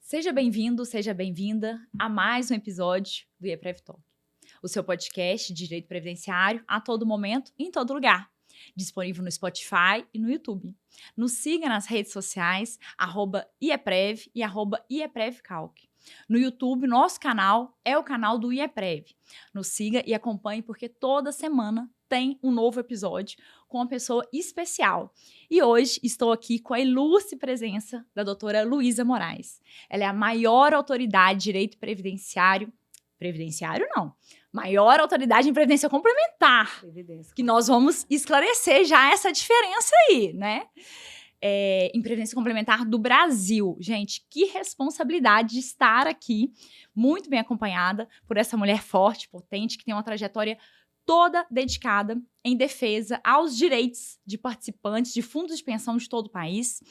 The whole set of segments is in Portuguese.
Seja bem-vindo, seja bem-vinda a mais um episódio do IEPREV Talk, o seu podcast de direito previdenciário a todo momento e em todo lugar, disponível no Spotify e no YouTube. Nos siga nas redes sociais, @IEPREV e @IEPREVCalc. No YouTube, nosso canal é o canal do IEPREV. Nos siga e acompanhe, porque toda semana tem um novo episódio com uma pessoa especial. E hoje estou aqui com a ilustre presença da doutora Luísa Moraes. Ela é a maior autoridade de direito previdenciário não, maior autoridade em previdência complementar, que nós vamos esclarecer já essa diferença aí, né? Em previdência complementar do Brasil. Gente, que responsabilidade de estar aqui, muito bem acompanhada por essa mulher forte, potente, que tem uma trajetória toda dedicada em defesa aos direitos de participantes de fundos de pensão de todo o país.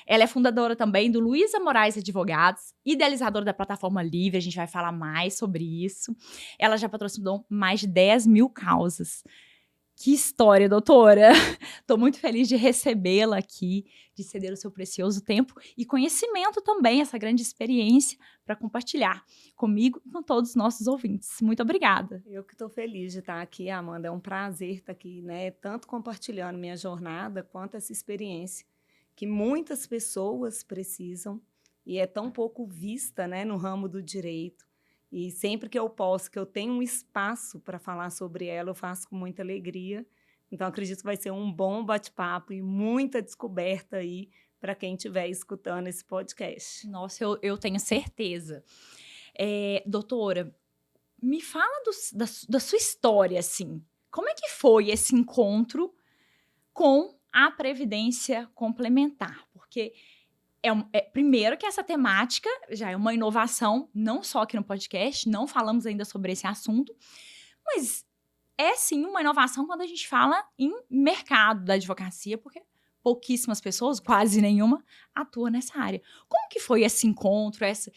Ela é fundadora também do Luísa Moraes Advogados, idealizadora da plataforma Livre, a gente vai falar mais sobre isso. Ela já patrocinou mais de 10 mil causas. Que história, doutora! Estou muito feliz de recebê-la aqui, de ceder o seu precioso tempo e conhecimento também, essa grande experiência para compartilhar comigo e com todos os nossos ouvintes. Muito obrigada. Eu que estou feliz de estar aqui, Amanda. É um prazer estar aqui, né? Tanto compartilhando minha jornada quanto essa experiência que muitas pessoas precisam e é tão pouco vista, né, no ramo do direito. E sempre que eu posso, que eu tenho um espaço para falar sobre ela, eu faço com muita alegria. Então, acredito que vai ser um bom bate-papo e muita descoberta aí para quem estiver escutando esse podcast. Nossa, eu tenho certeza. Doutora, me fala da sua história, assim. Como é que foi esse encontro com a previdência complementar? Porque primeiro que essa temática já é uma inovação, não só aqui no podcast, não falamos ainda sobre esse assunto, mas é sim uma inovação quando a gente fala em mercado da advocacia, porque pouquíssimas pessoas, quase nenhuma, atuam nessa área. Como que foi esse encontro, essa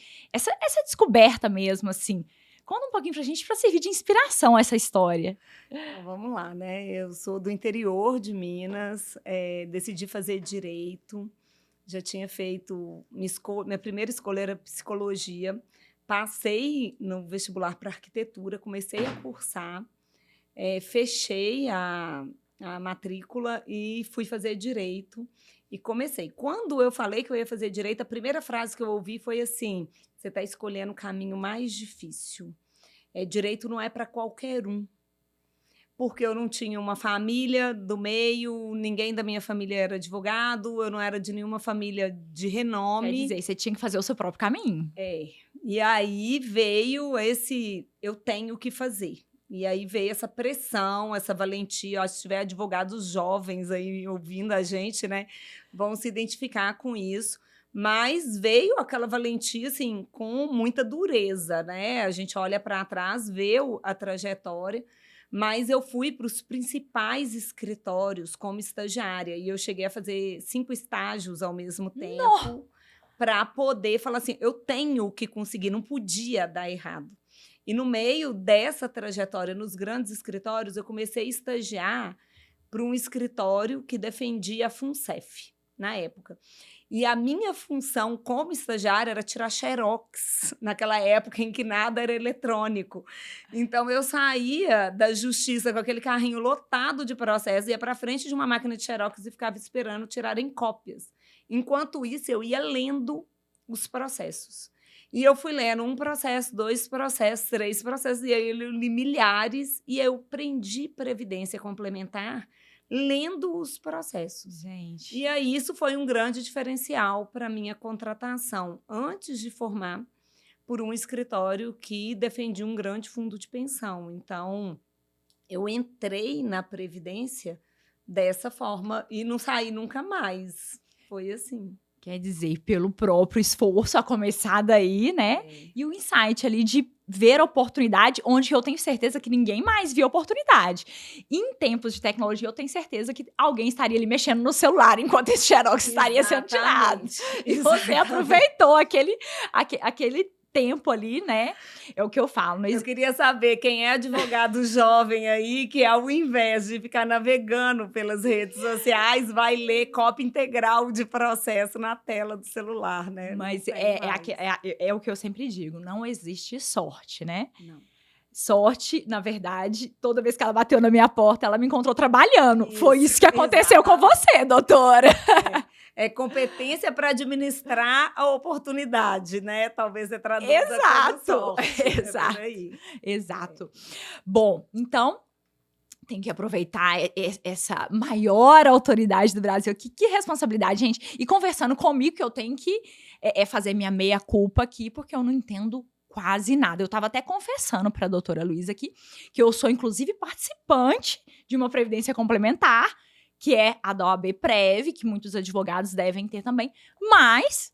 descoberta mesmo, assim? Conta um pouquinho pra gente, para servir de inspiração essa história. Então, vamos lá, né? Eu sou do interior de Minas, decidi fazer direito. Já tinha feito minha primeira escolha era psicologia, passei no vestibular para arquitetura, comecei a cursar, fechei a matrícula e fui fazer direito e comecei. Quando eu falei que eu ia fazer direito, a primeira frase que eu ouvi foi assim: você está escolhendo o caminho mais difícil. Direito não é para qualquer um. Porque eu não tinha uma família do meio, ninguém da minha família era advogado, eu não era de nenhuma família de renome. Quer dizer, você tinha que fazer o seu próprio caminho. E aí veio eu tenho que fazer. E aí veio essa pressão, essa valentia. Acho que se tiver advogados jovens aí ouvindo a gente, né, vão se identificar com isso. Mas veio aquela valentia, assim, com muita dureza, né? A gente olha para trás, vê a trajetória. Mas eu fui para os principais escritórios como estagiária e eu cheguei a fazer 5 estágios ao mesmo tempo para poder falar assim, eu tenho que conseguir, não podia dar errado. E no meio dessa trajetória, nos grandes escritórios, eu comecei a estagiar para um escritório que defendia a FUNCEF, na época. E a minha função como estagiária era tirar xerox, naquela época em que nada era eletrônico. Então, eu saía da justiça com aquele carrinho lotado de processos, ia para frente de uma máquina de xerox e ficava esperando tirarem cópias. Enquanto isso, eu ia lendo os processos. E eu fui lendo 1 processo, 2 processos, 3 processos, e aí eu li milhares, e eu aprendi previdência complementar lendo os processos. Gente. E aí isso foi um grande diferencial para a minha contratação, antes de formar, por um escritório que defendia um grande fundo de pensão. Então, eu entrei na Previdência dessa forma e não saí nunca mais. Foi assim. Quer dizer, pelo próprio esforço, a começar daí, né? E o insight ali de ver a oportunidade, onde eu tenho certeza que ninguém mais viu oportunidade. E em tempos de tecnologia, eu tenho certeza que alguém estaria ali mexendo no celular enquanto esse xerox estaria sendo tirado. E você aproveitou aquele tempo ali, né? É o que eu falo. Não Eu queria saber quem é advogado jovem aí, que ao invés de ficar navegando pelas redes sociais, vai ler cópia integral de processo na tela do celular, né? Mas Não tem mais. é o que eu sempre digo, não existe sorte, né? Não. Sorte, na verdade, toda vez que ela bateu na minha porta, ela me encontrou trabalhando. Foi Isso, isso que aconteceu com exatamente. você, doutora. É competência para administrar a oportunidade, né? Talvez você traduza como Exato, sorte. É por exato, aí. exato. Bom, então, tem que aproveitar essa maior autoridade do Brasil. Que responsabilidade, gente. E conversando comigo, que eu tenho que fazer minha meia-culpa aqui, porque eu não entendo quase nada. Eu estava até confessando para a doutora Luísa aqui, que eu sou, inclusive, participante de uma previdência complementar, que é a da OAB Prev, que muitos advogados devem ter também, mas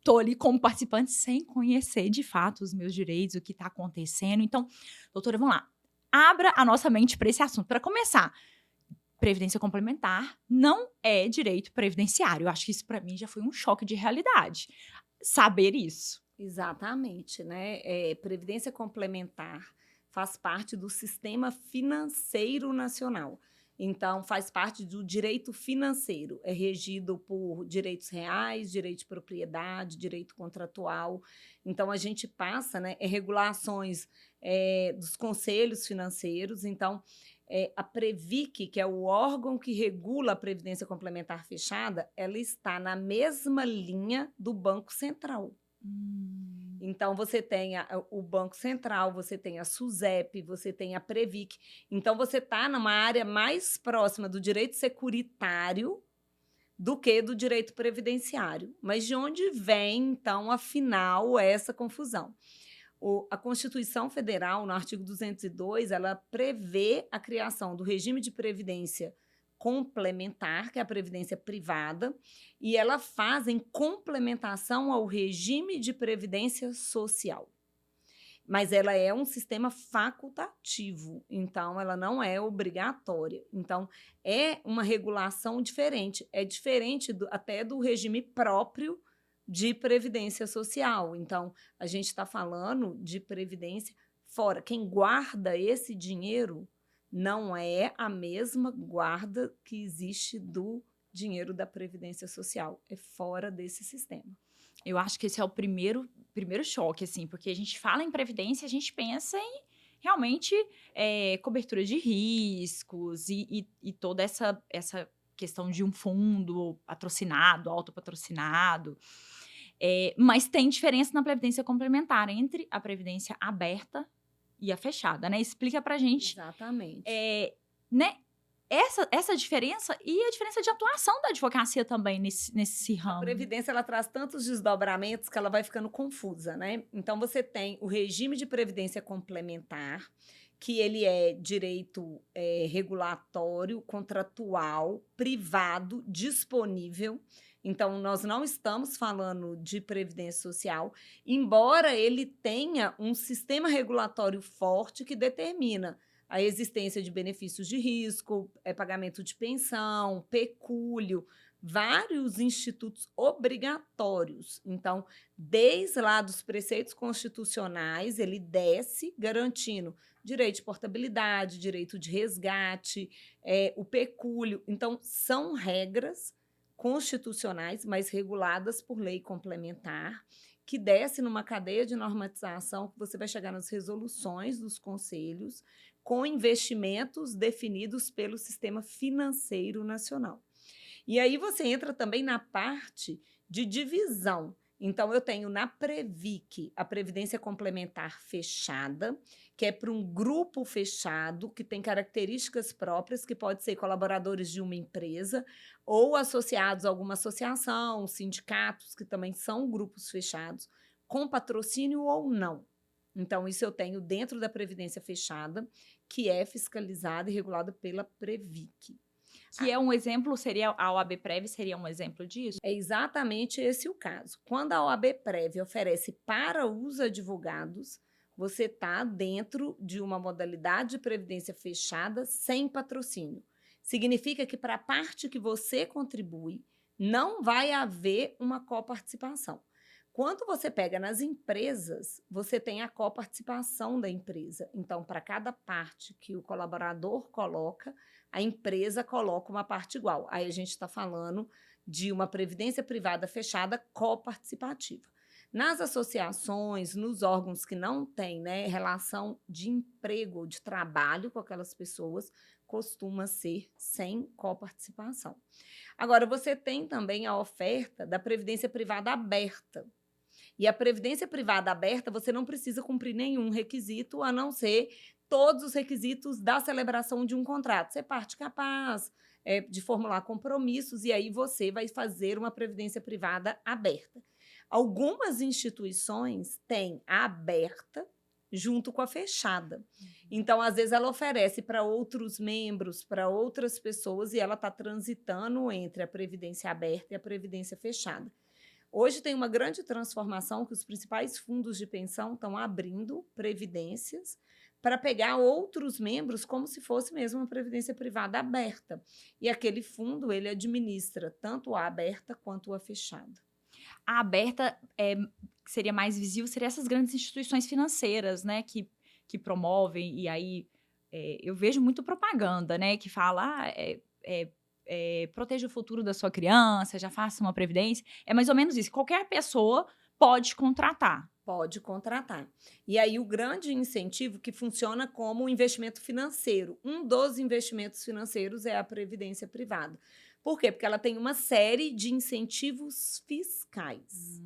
tô ali como participante sem conhecer, de fato, os meus direitos, o que está acontecendo. Então, doutora, vamos lá. Abra a nossa mente para esse assunto. Para começar, previdência complementar não é direito previdenciário. Eu acho que isso para mim já foi um choque de realidade. Saber isso. Exatamente, né? Previdência complementar faz parte do sistema financeiro nacional. Então, faz parte do direito financeiro. É regido por direitos reais, direito de propriedade, direito contratual. Então, a gente passa, né, regulações dos conselhos financeiros. Então, a Previc, que é o órgão que regula a Previdência Complementar Fechada, ela está na mesma linha do Banco Central. Então, você tem o Banco Central, você tem a SUSEP, você tem a Previc. Então, você está numa área mais próxima do direito securitário do que do direito previdenciário. Mas de onde vem, então, afinal, essa confusão? A Constituição Federal, no artigo 202, ela prevê a criação do regime de previdência complementar, que é a previdência privada, e ela faz em complementação ao regime de previdência social. Mas ela é um sistema facultativo, então ela não é obrigatória. Então, é uma regulação diferente, é diferente até do regime próprio de previdência social. Então, a gente está falando de previdência fora. Quem guarda esse dinheiro não é a mesma guarda que existe do dinheiro da previdência social. É fora desse sistema. Eu acho que esse é o primeiro choque, assim, porque a gente fala em previdência, a gente pensa em realmente cobertura de riscos e toda essa questão de um fundo patrocinado, autopatrocinado. Mas tem diferença na previdência complementar entre a previdência aberta e a fechada, né? Explica pra gente. Exatamente. Né? Essa diferença e a diferença de atuação da advocacia também nesse ramo. A previdência ela traz tantos desdobramentos que ela vai ficando confusa, né? Então você tem o regime de previdência complementar, que ele é direito regulatório, contratual, privado, disponível. Então, nós não estamos falando de previdência social, embora ele tenha um sistema regulatório forte que determina a existência de benefícios de risco, pagamento de pensão, pecúlio, vários institutos obrigatórios. Então, desde lá dos preceitos constitucionais, ele desce garantindo direito de portabilidade, direito de resgate, o pecúlio. Então, são regras constitucionais, mas reguladas por lei complementar, que desce numa cadeia de normatização que você vai chegar nas resoluções dos conselhos, com investimentos definidos pelo sistema financeiro nacional. E aí você entra também na parte de divisão. Então, eu tenho na Previc a Previdência Complementar Fechada, que é para um grupo fechado, que tem características próprias, que pode ser colaboradores de uma empresa ou associados a alguma associação, sindicatos, que também são grupos fechados, com patrocínio ou não. Então, isso eu tenho dentro da Previdência Fechada, que é fiscalizada e regulada pela Previc. Que é um exemplo, seria a OAB Prev, seria um exemplo disso? É exatamente esse o caso. Quando a OAB Prev oferece para os advogados, você está dentro de uma modalidade de previdência fechada sem patrocínio. Significa que para a parte que você contribui, não vai haver uma coparticipação. Quando você pega nas empresas, você tem a coparticipação da empresa. Então, para cada parte que o colaborador coloca, a empresa coloca uma parte igual. Aí a gente está falando de uma previdência privada fechada coparticipativa. Nas associações, nos órgãos que não têm, né, relação de emprego ou de trabalho com aquelas pessoas, costuma ser sem coparticipação. Agora, você tem também a oferta da previdência privada aberta. E a previdência privada aberta, você não precisa cumprir nenhum requisito, a não ser todos os requisitos da celebração de um contrato. Ser parte capaz de formular compromissos, e aí você vai fazer uma previdência privada aberta. Algumas instituições têm a aberta junto com a fechada. Então, às vezes, ela oferece para outros membros, para outras pessoas, e ela está transitando entre a previdência aberta e a previdência fechada. Hoje tem uma grande transformação que os principais fundos de pensão estão abrindo previdências para pegar outros membros como se fosse mesmo uma previdência privada aberta. E aquele fundo, ele administra tanto a aberta quanto a fechada. A aberta, que seria mais visível, seria essas grandes instituições financeiras, né, que promovem, e aí eu vejo muito propaganda, né, que fala, proteja o futuro da sua criança, já faça uma previdência. É mais ou menos isso. Qualquer pessoa pode contratar. Pode contratar. E aí o grande incentivo que funciona como um investimento financeiro. Um dos investimentos financeiros é a previdência privada. Por quê? Porque ela tem uma série de incentivos fiscais.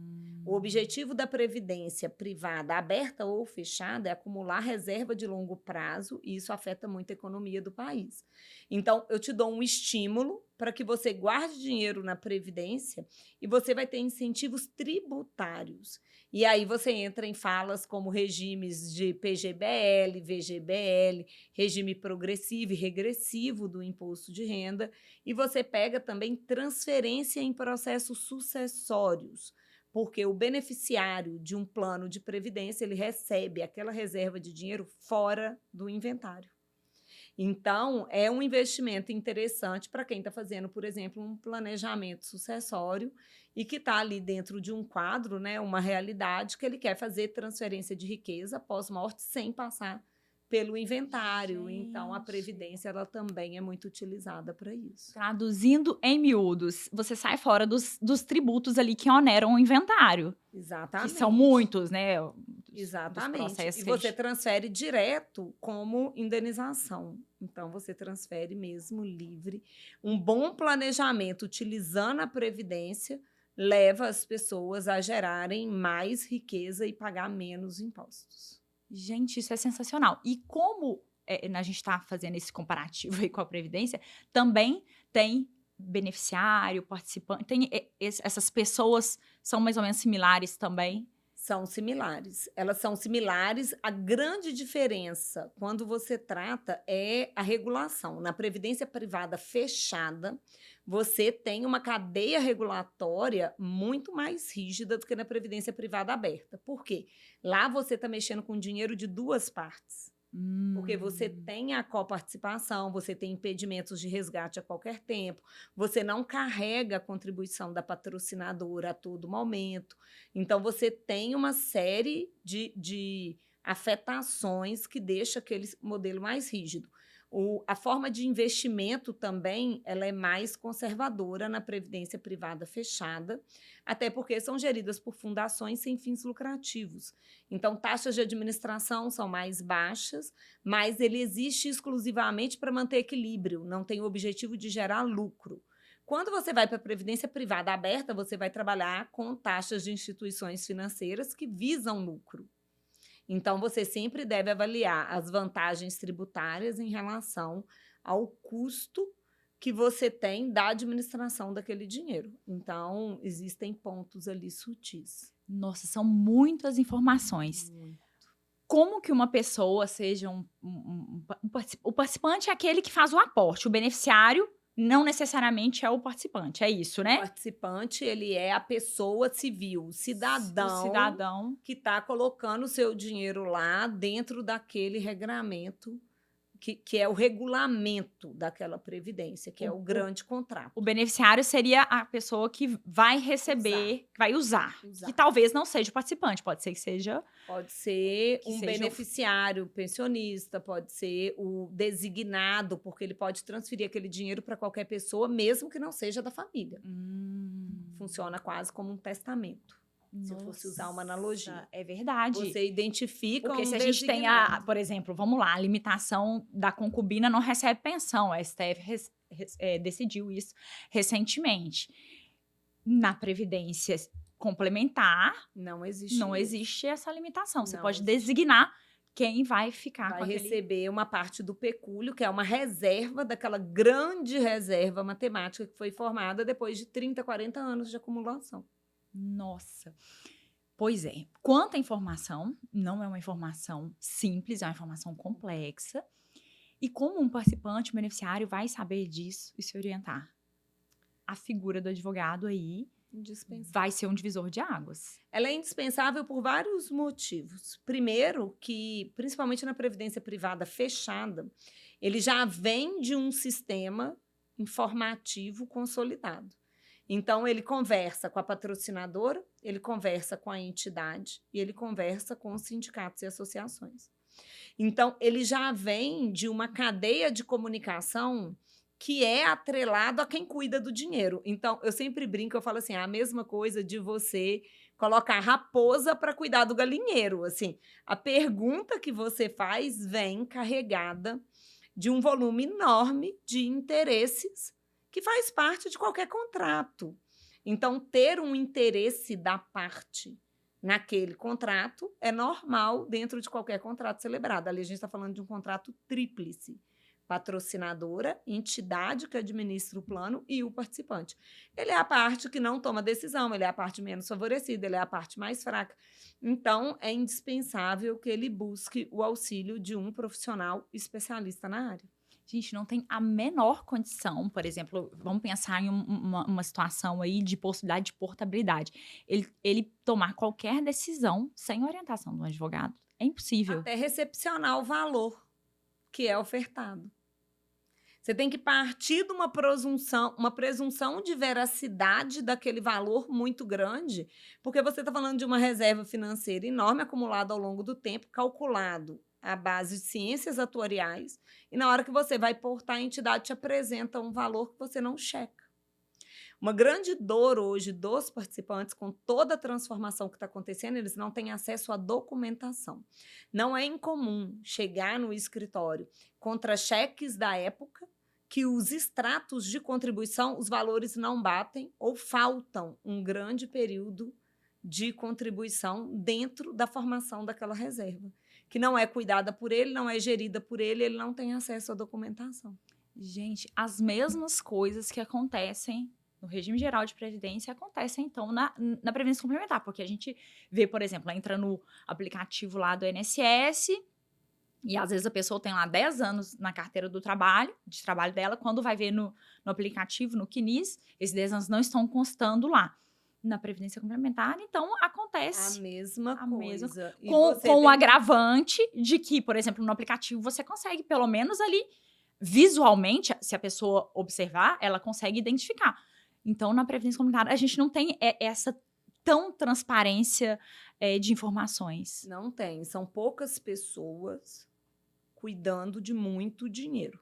O objetivo da previdência privada, aberta ou fechada, é acumular reserva de longo prazo, e isso afeta muito a economia do país. Então, eu te dou um estímulo para que você guarde dinheiro na previdência e você vai ter incentivos tributários. E aí você entra em falas como regimes de PGBL, VGBL, regime progressivo e regressivo do imposto de renda, e você pega também transferência em processos sucessórios, porque o beneficiário de um plano de previdência, ele recebe aquela reserva de dinheiro fora do inventário. Então, é um investimento interessante para quem está fazendo, por exemplo, um planejamento sucessório e que está ali dentro de um quadro, né, uma realidade que ele quer fazer transferência de riqueza pós-morte sem passar pelo inventário. Gente. Então, a previdência ela também é muito utilizada para isso. Traduzindo em miúdos, você sai fora dos tributos ali que oneram o inventário. Exatamente. Que são muitos, né? Exatamente. E você transfere direto como indenização. Então, você transfere mesmo livre. Um bom planejamento utilizando a previdência leva as pessoas a gerarem mais riqueza e pagar menos impostos. Gente, isso é sensacional. E como a gente está fazendo esse comparativo aí com a Previdência, também tem beneficiário, participante, essas pessoas são mais ou menos similares também? São similares. Elas são similares. A grande diferença, quando você trata, é a regulação. Na previdência privada fechada, você tem uma cadeia regulatória muito mais rígida do que na previdência privada aberta. Por quê? Lá você está mexendo com dinheiro de duas partes. Porque você tem a coparticipação, você tem impedimentos de resgate a qualquer tempo, você não carrega a contribuição da patrocinadora a todo momento. Então, você tem uma série de afetações que deixa aquele modelo mais rígido. A forma de investimento também ela é mais conservadora na previdência privada fechada, até porque são geridas por fundações sem fins lucrativos. Então, taxas de administração são mais baixas, mas ele existe exclusivamente para manter equilíbrio, não tem o objetivo de gerar lucro. Quando você vai para a previdência privada aberta, você vai trabalhar com taxas de instituições financeiras que visam lucro. Então, você sempre deve avaliar as vantagens tributárias em relação ao custo que você tem da administração daquele dinheiro. Então, existem pontos ali sutis. Nossa, são muitas informações. Como que uma pessoa seja o participante é aquele que faz o aporte, o beneficiário não necessariamente é o participante, é isso, né? O participante, ele é a pessoa civil, o cidadão que está colocando o seu dinheiro lá dentro daquele regramento que é o regulamento daquela previdência, que é o O- grande contrato. O beneficiário seria a pessoa que vai receber, que vai usar. Usar. Que talvez não seja o participante, pode ser que seja... Pode ser Que um seja beneficiário pensionista, pode ser o designado, porque ele pode transferir aquele dinheiro para qualquer pessoa, mesmo que não seja da família. Funciona quase como um testamento, se eu fosse usar uma analogia. Nossa, é verdade. Você identifica Porque um se a gente tem designado. por exemplo, vamos lá, a limitação da concubina não recebe pensão. A STF decidiu isso recentemente. Na Previdência complementar, Não existe não isso. existe essa limitação. Você Não pode existe. designar quem vai ficar Vai com aquele... receber uma parte do pecúlio, que é uma reserva daquela grande reserva matemática que foi formada depois de 30, 40 anos de acumulação. Nossa. Pois é. Quanta informação, não é uma informação simples, é uma informação complexa. E como um participante, beneficiário, vai saber disso e se orientar? A figura do advogado aí Indispensável. vai ser um divisor de águas. Ela é indispensável por vários motivos. Primeiro, que, principalmente na previdência privada fechada, ele já vem de um sistema informativo consolidado. Então, ele conversa com a patrocinadora, ele conversa com a entidade e ele conversa com os sindicatos e associações. Então, ele já vem de uma cadeia de comunicação que é atrelado a quem cuida do dinheiro. Então, eu sempre brinco, eu falo assim, a mesma coisa de você colocar raposa para cuidar do galinheiro. Assim, a pergunta que você faz vem carregada de um volume enorme de interesses que faz parte de qualquer contrato. Então, ter um interesse da parte naquele contrato é normal dentro de qualquer contrato celebrado. Ali a gente está falando de um contrato tríplice: patrocinadora, entidade que administra o plano e o participante. Ele é a parte que não toma decisão, ele é a parte menos favorecida, ele é a parte mais fraca. Então, é indispensável que ele busque o auxílio de um profissional especialista na área. Gente, não tem a menor condição, por exemplo, vamos pensar em uma situação aí de possibilidade de portabilidade. Ele tomar qualquer decisão sem orientação do advogado. É impossível. Até recepcionar o valor que é ofertado. Você tem que partir de uma presunção de veracidade daquele valor muito grande, porque você está falando de uma reserva financeira enorme acumulada ao longo do tempo, calculado à base de ciências atuariais, e na hora que você vai portar, a entidade te apresenta um valor que você não checa. Uma grande dor hoje dos participantes, com toda a transformação que está acontecendo, eles não têm acesso à documentação. Não é incomum chegar no escritório contra-cheques da época, que os extratos de contribuição, os valores não batem ou faltam um grande período de contribuição dentro da formação daquela reserva, que não é cuidada por ele, não é gerida por ele, ele não tem acesso à documentação. Gente, as mesmas coisas que acontecem no regime geral de previdência acontecem, então, na previdência complementar, porque a gente vê, por exemplo, entra no aplicativo lá do INSS e às vezes a pessoa tem lá 10 anos na carteira do trabalho, de trabalho dela, quando vai ver no aplicativo, no CNIS, esses 10 anos não estão constando lá. Na previdência complementar, então, acontece A mesma coisa. E com o agravante de que, por exemplo, no aplicativo você consegue, pelo menos ali, visualmente, se a pessoa observar, ela consegue identificar. Então, na previdência complementar, a gente não tem essa tão transparência de informações. Não tem. São poucas pessoas cuidando de muito dinheiro.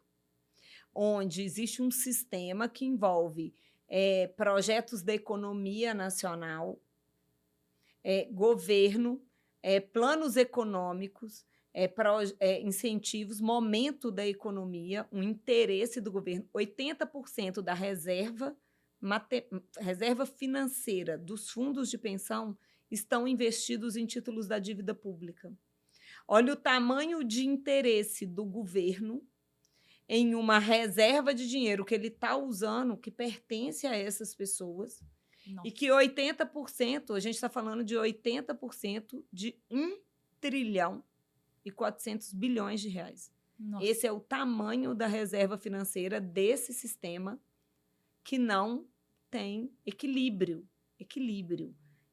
Onde existe um sistema que envolve projetos da economia nacional, governo, planos econômicos, incentivos, momento da economia, um interesse do governo. 80% da reserva financeira dos fundos de pensão estão investidos em títulos da dívida pública. Olha o tamanho de interesse do governo em uma reserva de dinheiro que ele está usando, que pertence a essas pessoas. Nossa. E que 80%, a gente está falando de 80% de 1 trilhão e 400 bilhões de reais. Nossa. Esse é o tamanho da reserva financeira desse sistema que não tem equilíbrio.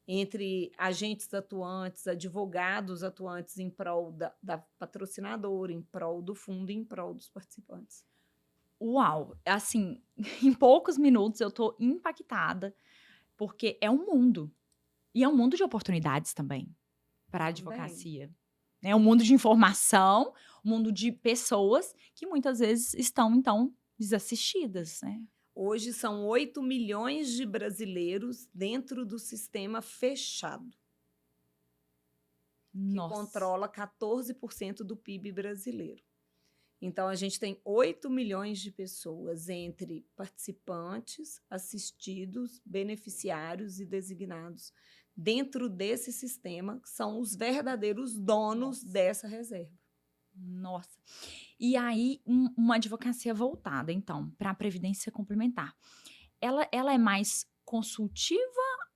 entre agentes atuantes, advogados atuantes em prol da patrocinadora, em prol do fundo e em prol dos participantes. Uau! Assim, em poucos minutos eu tô impactada, porque é um mundo. E é um mundo de oportunidades também para a Também. advocacia. É um mundo de informação, um mundo de pessoas que muitas vezes estão, então, desassistidas, né. Hoje são 8 milhões de brasileiros dentro do sistema fechado, que Nossa. controla 14% do PIB brasileiro. Então, a gente tem 8 milhões de pessoas entre participantes, assistidos, beneficiários e designados dentro desse sistema, que são os verdadeiros donos Nossa. dessa reserva. Nossa. E aí, uma advocacia voltada, então, para a previdência complementar. Ela é mais consultiva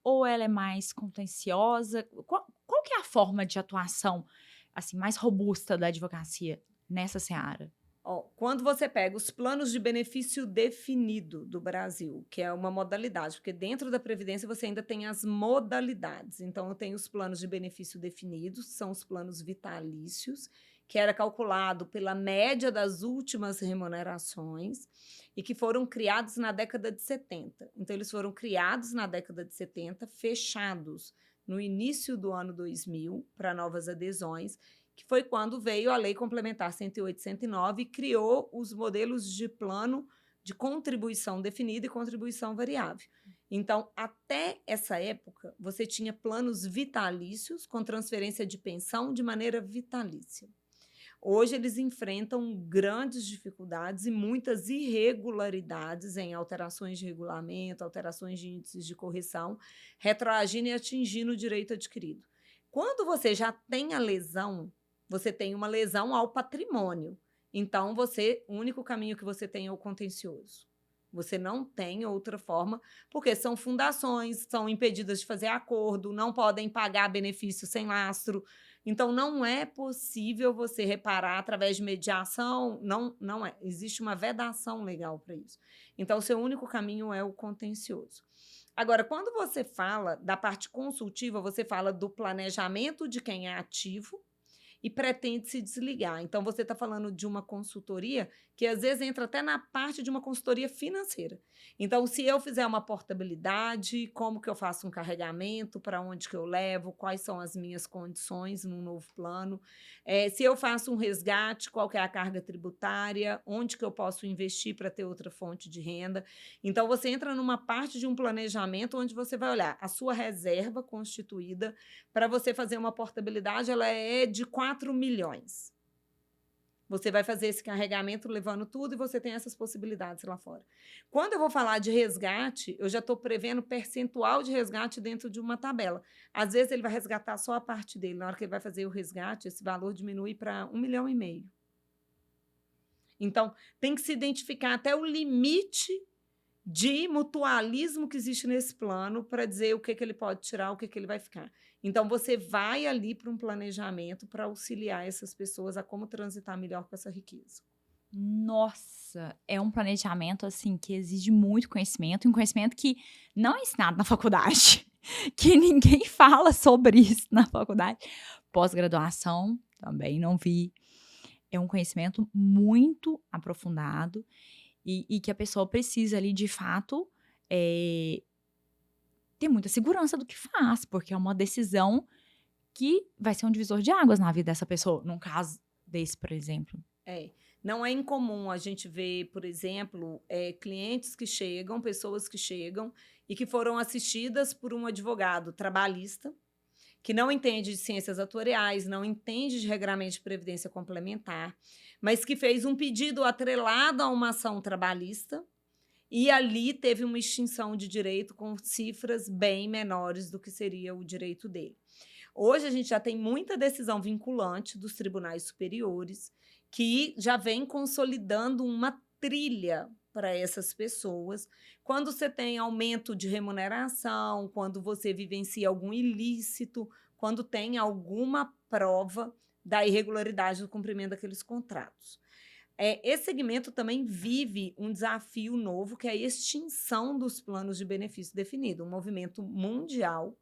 ou ela é mais contenciosa? Qual que é a forma de atuação, assim, mais robusta da advocacia nessa seara? Ó, quando você pega os planos de benefício definido do Brasil, que é uma modalidade, porque dentro da Previdência você ainda tem as modalidades. Então, eu tenho os planos de benefício definidos, que são os planos vitalícios, que era calculado pela média das últimas remunerações e que foram criados na década de 70. Então, eles foram criados na década de 70, fechados no início do ano 2000 para novas adesões, que foi quando veio a Lei Complementar 108 e 109 e criou os modelos de plano de contribuição definida e contribuição variável. Então, até essa época, você tinha planos vitalícios com transferência de pensão de maneira vitalícia. Hoje, eles enfrentam grandes dificuldades e muitas irregularidades em alterações de regulamento, alterações de índices de correção, retroagindo e atingindo o direito adquirido. Quando você já tem a lesão, você tem uma lesão ao patrimônio. Então, o único caminho que você tem é o contencioso. Você não tem outra forma, porque são fundações, são impedidas de fazer acordo, não podem pagar benefício sem lastro. Então, não é possível você reparar através de mediação, não é. Existe uma vedação legal para isso. Então, o seu único caminho é o contencioso. Agora, quando você fala da parte consultiva, você fala do planejamento de quem é ativo e pretende se desligar. Então, você está falando de uma consultoria que, às vezes, entra até na parte de uma consultoria financeira. Então, se eu fizer uma portabilidade, como que eu faço um carregamento, para onde que eu levo, quais são as minhas condições num novo plano, se eu faço um resgate, qual que é a carga tributária, onde que eu posso investir para ter outra fonte de renda. Então, você entra numa parte de um planejamento onde você vai olhar a sua reserva constituída para você fazer uma portabilidade, ela é de 4 milhões. Você vai fazer esse carregamento levando tudo e você tem essas possibilidades lá fora. Quando eu vou falar de resgate, eu já estou prevendo percentual de resgate dentro de uma tabela. Às vezes ele vai resgatar só a parte dele. Na hora que ele vai fazer o resgate, esse valor diminui para 1,5 milhão. Então, tem que se identificar até o limite de mutualismo que existe nesse plano para dizer o que ele pode tirar, o que ele vai ficar. Então, você vai ali para um planejamento para auxiliar essas pessoas a como transitar melhor com essa riqueza. Nossa, é um planejamento, assim, que exige muito conhecimento, um conhecimento que não é ensinado na faculdade, que ninguém fala sobre isso na faculdade. Pós-graduação, também não vi. É um conhecimento muito aprofundado e que a pessoa precisa ali, de fato, ter muita segurança do que faz, porque é uma decisão que vai ser um divisor de águas na vida dessa pessoa, num caso desse, por exemplo. Não é incomum a gente ver, por exemplo, clientes que chegam, pessoas que chegam e que foram assistidas por um advogado trabalhista, que não entende de ciências atuariais, não entende de regramento de previdência complementar, mas que fez um pedido atrelado a uma ação trabalhista e ali teve uma extinção de direito com cifras bem menores do que seria o direito dele. Hoje a gente já tem muita decisão vinculante dos tribunais superiores que já vem consolidando uma trilha para essas pessoas. Quando você tem aumento de remuneração, quando você vivencia algum ilícito, quando tem alguma prova da irregularidade do cumprimento daqueles contratos. Esse segmento também vive um desafio novo, que é a extinção dos planos de benefício definido, um movimento mundial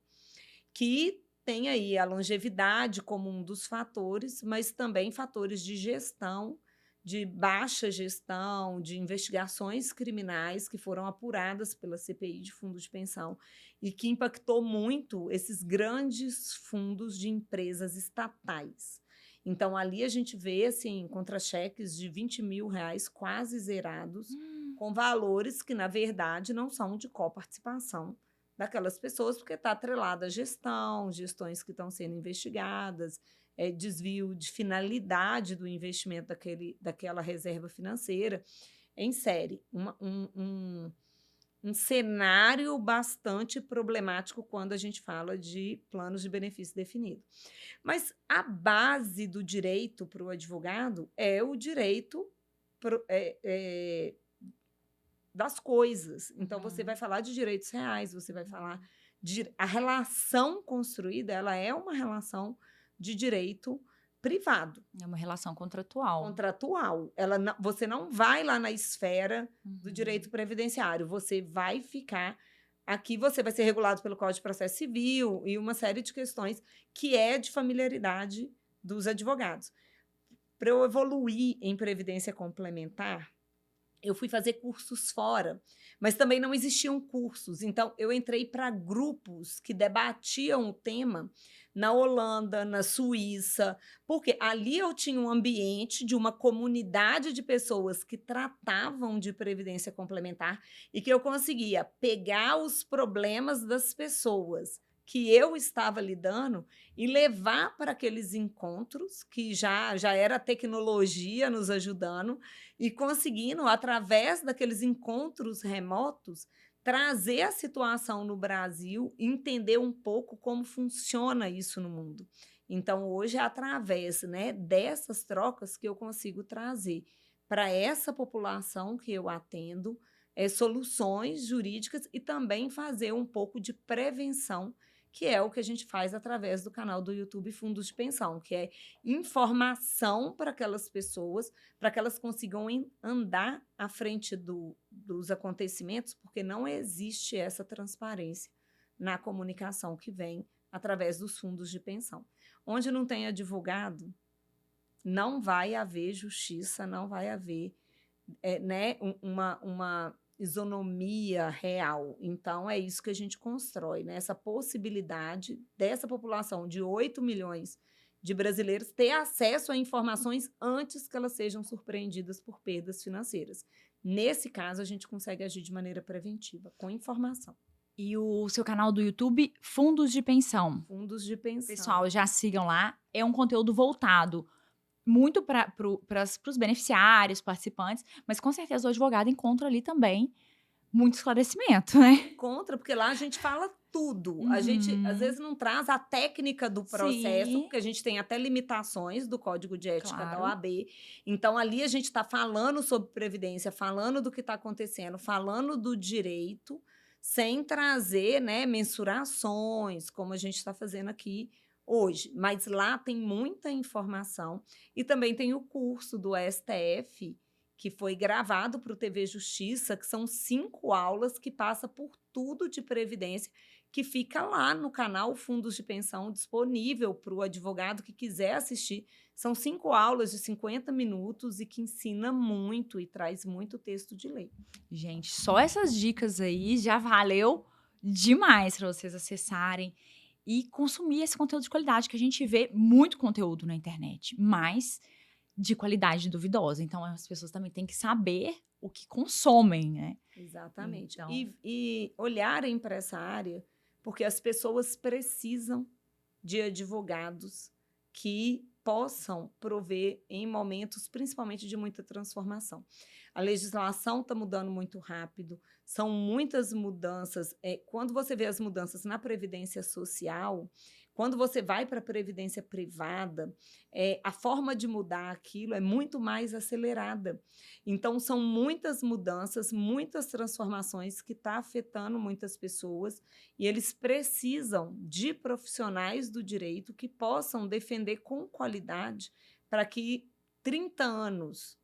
que tem aí a longevidade como um dos fatores, mas também fatores de gestão, de baixa gestão, de investigações criminais que foram apuradas pela CPI de fundos de pensão e que impactou muito esses grandes fundos de empresas estatais. Então, ali a gente vê assim, contra-cheques de R$ 20 mil quase zerados, com valores que, na verdade, não são de coparticipação daquelas pessoas, porque está atrelada à gestão, gestões que estão sendo investigadas, desvio de finalidade do investimento daquela reserva financeira, em série. Um cenário bastante problemático quando a gente fala de planos de benefício definido. Mas a base do direito para o advogado é o direito das coisas. Então, você vai falar de direitos reais, você vai falar de... A relação construída, ela é uma relação de direito privado. É uma relação contratual. Contratual. Você não vai lá na esfera do direito previdenciário, você vai ficar... Aqui você vai ser regulado pelo Código de Processo Civil e uma série de questões que é de familiaridade dos advogados. Para eu evoluir em previdência complementar, eu fui fazer cursos fora, mas também não existiam cursos. Então, eu entrei para grupos que debatiam o tema na Holanda, na Suíça, porque ali eu tinha um ambiente de uma comunidade de pessoas que tratavam de previdência complementar e que eu conseguia pegar os problemas das pessoas que eu estava lidando e levar para aqueles encontros, que já era a tecnologia nos ajudando, e conseguindo, através daqueles encontros remotos, trazer a situação no Brasil, entender um pouco como funciona isso no mundo. Então, hoje é através, né, dessas trocas que eu consigo trazer para essa população que eu atendo soluções jurídicas e também fazer um pouco de prevenção, que é o que a gente faz através do canal do YouTube Fundos de Pensão, que é informação para aquelas pessoas, para que elas consigam andar à frente dos acontecimentos, porque não existe essa transparência na comunicação que vem através dos fundos de pensão. Onde não tem advogado, não vai haver justiça, não vai haver uma isonomia real. Então, é isso que a gente constrói, né? Essa possibilidade dessa população de 8 milhões de brasileiros ter acesso a informações antes que elas sejam surpreendidas por perdas financeiras. Nesse caso, a gente consegue agir de maneira preventiva, com informação. E o seu canal do YouTube, Fundos de Pensão. Fundos de Pensão. Pessoal, já sigam lá. É um conteúdo voltado muito para os beneficiários, participantes, mas com certeza o advogado encontra ali também muito esclarecimento, né? Encontra, porque lá a gente fala tudo. A gente, às vezes, não traz a técnica do processo, Sim. porque a gente tem até limitações do Código de Ética da Claro. OAB. Então, ali a gente está falando sobre previdência, falando do que está acontecendo, falando do direito, sem trazer, né, mensurações, como a gente está fazendo aqui hoje. Mas lá tem muita informação. E também tem o curso do STF, que foi gravado para o TV Justiça, que são 5 aulas que passa por tudo de previdência, que fica lá no canal Fundos de Pensão, disponível para o advogado que quiser assistir. São 5 aulas de 50 minutos e que ensina muito e traz muito texto de lei. Gente, só essas dicas aí já valeu demais para vocês acessarem e consumir esse conteúdo de qualidade, que a gente vê muito conteúdo na internet, mas de qualidade duvidosa. Então, as pessoas também têm que saber o que consomem, né? Exatamente. Então... E olharem para essa área, porque as pessoas precisam de advogados que possam prover em momentos, principalmente, de muita transformação. A legislação está mudando muito rápido, são muitas mudanças. Quando você vê as mudanças na Previdência Social, quando você vai para a Previdência Privada, a forma de mudar aquilo é muito mais acelerada. Então, são muitas mudanças, muitas transformações que estão afetando muitas pessoas e eles precisam de profissionais do direito que possam defender com qualidade para que 30 anos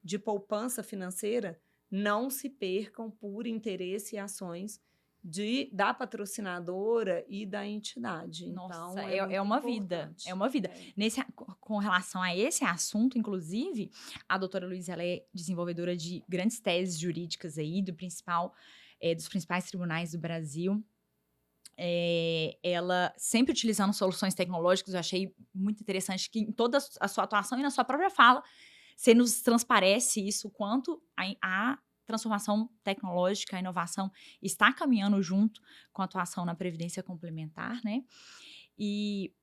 de poupança financeira não se percam por interesse e ações da patrocinadora e da entidade. Nossa, Então, é muito uma vida, importante. é uma vida. Com relação a esse assunto, inclusive, a doutora Luísa, ela é desenvolvedora de grandes teses jurídicas aí, dos principais tribunais do Brasil. Ela sempre utilizando soluções tecnológicas, eu achei muito interessante que em toda a sua atuação e na sua própria fala, você nos transparece isso, quanto a transformação tecnológica, a inovação está caminhando junto com a atuação na previdência complementar, né? E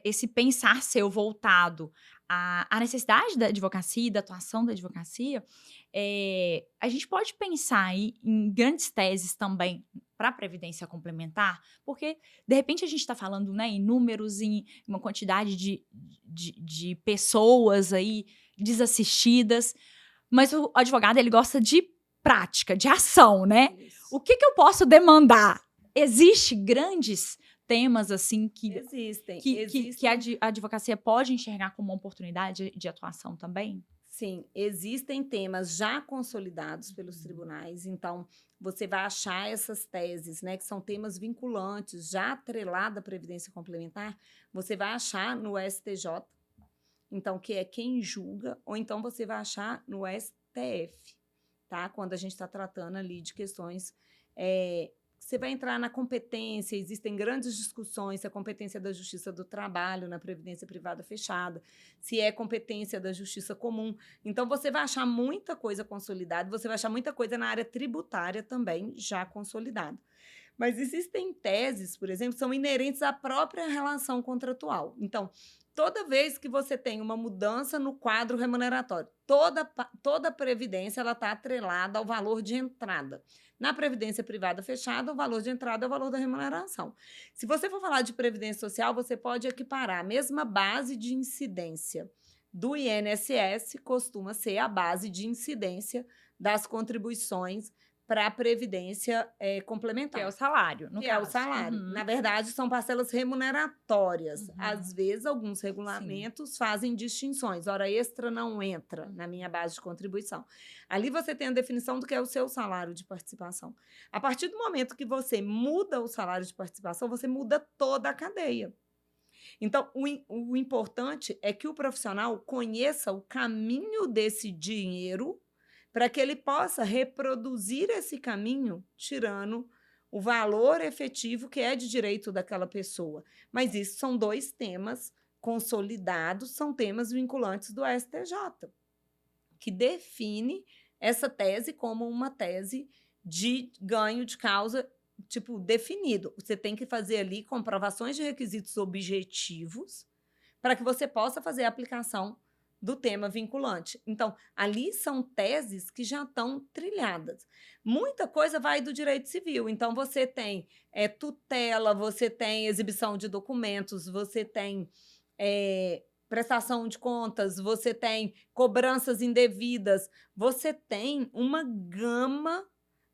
esse pensar seu voltado à necessidade da advocacia, da atuação da advocacia, a gente pode pensar aí em grandes teses também para a previdência complementar, porque, de repente, a gente está falando, né, em números, em uma quantidade de pessoas aí desassistidas, mas o advogado, ele gosta de prática, de ação, né? Isso. O que eu posso demandar? Existem grandes temas, assim, que a advocacia pode enxergar como uma oportunidade de atuação também? Sim, existem temas já consolidados pelos tribunais, então você vai achar essas teses, né, que são temas vinculantes, já atrelada à previdência complementar, você vai achar no STJ, então, que é quem julga, ou então você vai achar no STF, tá? Quando a gente está tratando ali de questões. Você vai entrar na competência, existem grandes discussões se é competência da Justiça do Trabalho na Previdência Privada Fechada, se é competência da Justiça Comum. Então, você vai achar muita coisa consolidada, você vai achar muita coisa na área tributária também já consolidada. Mas existem teses, por exemplo, que são inerentes à própria relação contratual. Então, toda vez que você tem uma mudança no quadro remuneratório, toda previdência está atrelada ao valor de entrada. Na previdência privada fechada, o valor de entrada é o valor da remuneração. Se você for falar de previdência social, você pode equiparar a mesma base de incidência do INSS, costuma ser a base de incidência das contribuições para a previdência complementar. Que é o salário, no que caso. é o salário. Uhum. Na verdade, são parcelas remuneratórias. Uhum. Às vezes, alguns regulamentos fazem distinções. Hora extra não entra na minha base de contribuição. Ali você tem a definição do que é o seu salário de participação. A partir do momento que você muda o salário de participação, você muda toda a cadeia. Então, o importante é que o profissional conheça o caminho desse dinheiro para que ele possa reproduzir esse caminho, tirando o valor efetivo que é de direito daquela pessoa. Mas isso são 2 temas consolidados, são temas vinculantes do STJ, que define essa tese como uma tese de ganho de causa, tipo, definido. Você tem que fazer ali comprovações de requisitos objetivos para que você possa fazer a aplicação do tema vinculante. Então, ali são teses que já estão trilhadas. Muita coisa vai do direito civil. Então, você tem tutela, você tem exibição de documentos, você tem prestação de contas, você tem cobranças indevidas, você tem uma gama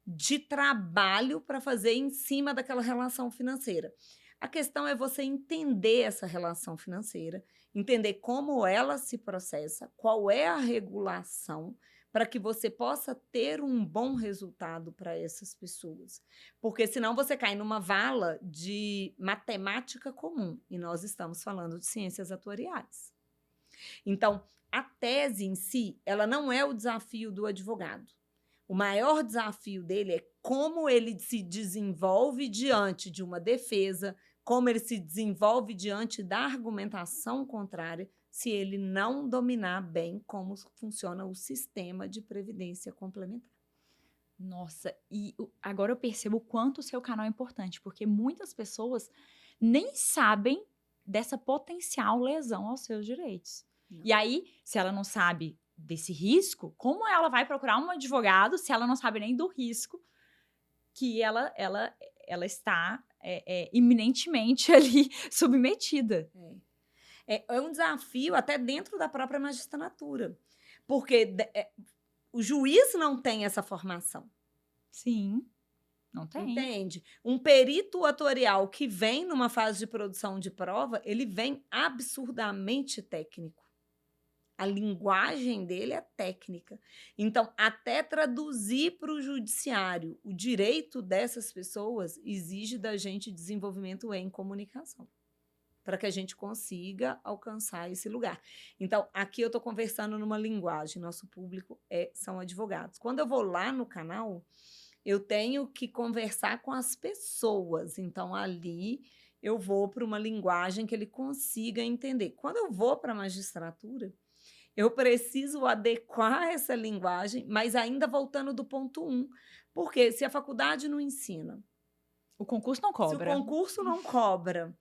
de trabalho para fazer em cima daquela relação financeira. A questão é você entender essa relação financeira, entender como ela se processa, qual é a regulação, para que você possa ter um bom resultado para essas pessoas. Porque senão você cai numa vala de matemática comum, e nós estamos falando de ciências atuariais. Então, a tese em si, ela não é o desafio do advogado. O maior desafio dele é como ele se desenvolve diante de uma defesa, como ele se desenvolve diante da argumentação contrária, se ele não dominar bem como funciona o sistema de previdência complementar. Nossa, e agora eu percebo o quanto o seu canal é importante, porque muitas pessoas nem sabem dessa potencial lesão aos seus direitos. Não. E aí, se ela não sabe desse risco, como ela vai procurar um advogado se ela não sabe nem do risco que ela está iminentemente ali submetida? É um desafio até dentro da própria magistratura, porque o juiz não tem essa formação. Sim, não tem. Entende? Um perito atuarial que vem numa fase de produção de prova, ele vem absurdamente técnico. A linguagem dele é técnica. Então, até traduzir para o judiciário o direito dessas pessoas exige da gente desenvolvimento em comunicação, para que a gente consiga alcançar esse lugar. Então, aqui eu estou conversando numa linguagem, nosso público são advogados. Quando eu vou lá no canal, eu tenho que conversar com as pessoas. Então, ali eu vou para uma linguagem que ele consiga entender. Quando eu vou para a magistratura, eu preciso adequar essa linguagem, mas ainda voltando do ponto 1. Porque se a faculdade não ensina, O concurso não se o cobra. concurso não cobra,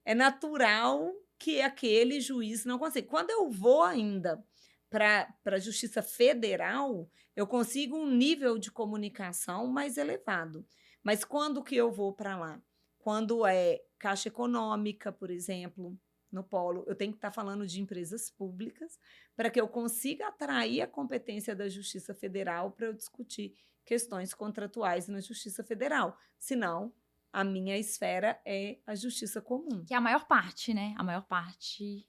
é natural que aquele juiz não consiga. Quando eu vou ainda para a Justiça Federal, eu consigo um nível de comunicação mais elevado. Mas quando que eu vou para lá? Quando é Caixa Econômica, por exemplo, no polo, eu tenho que estar falando de empresas públicas para que eu consiga atrair a competência da Justiça Federal para eu discutir questões contratuais na Justiça Federal. Senão, a minha esfera é a justiça comum. Que é a maior parte, né? A maior parte.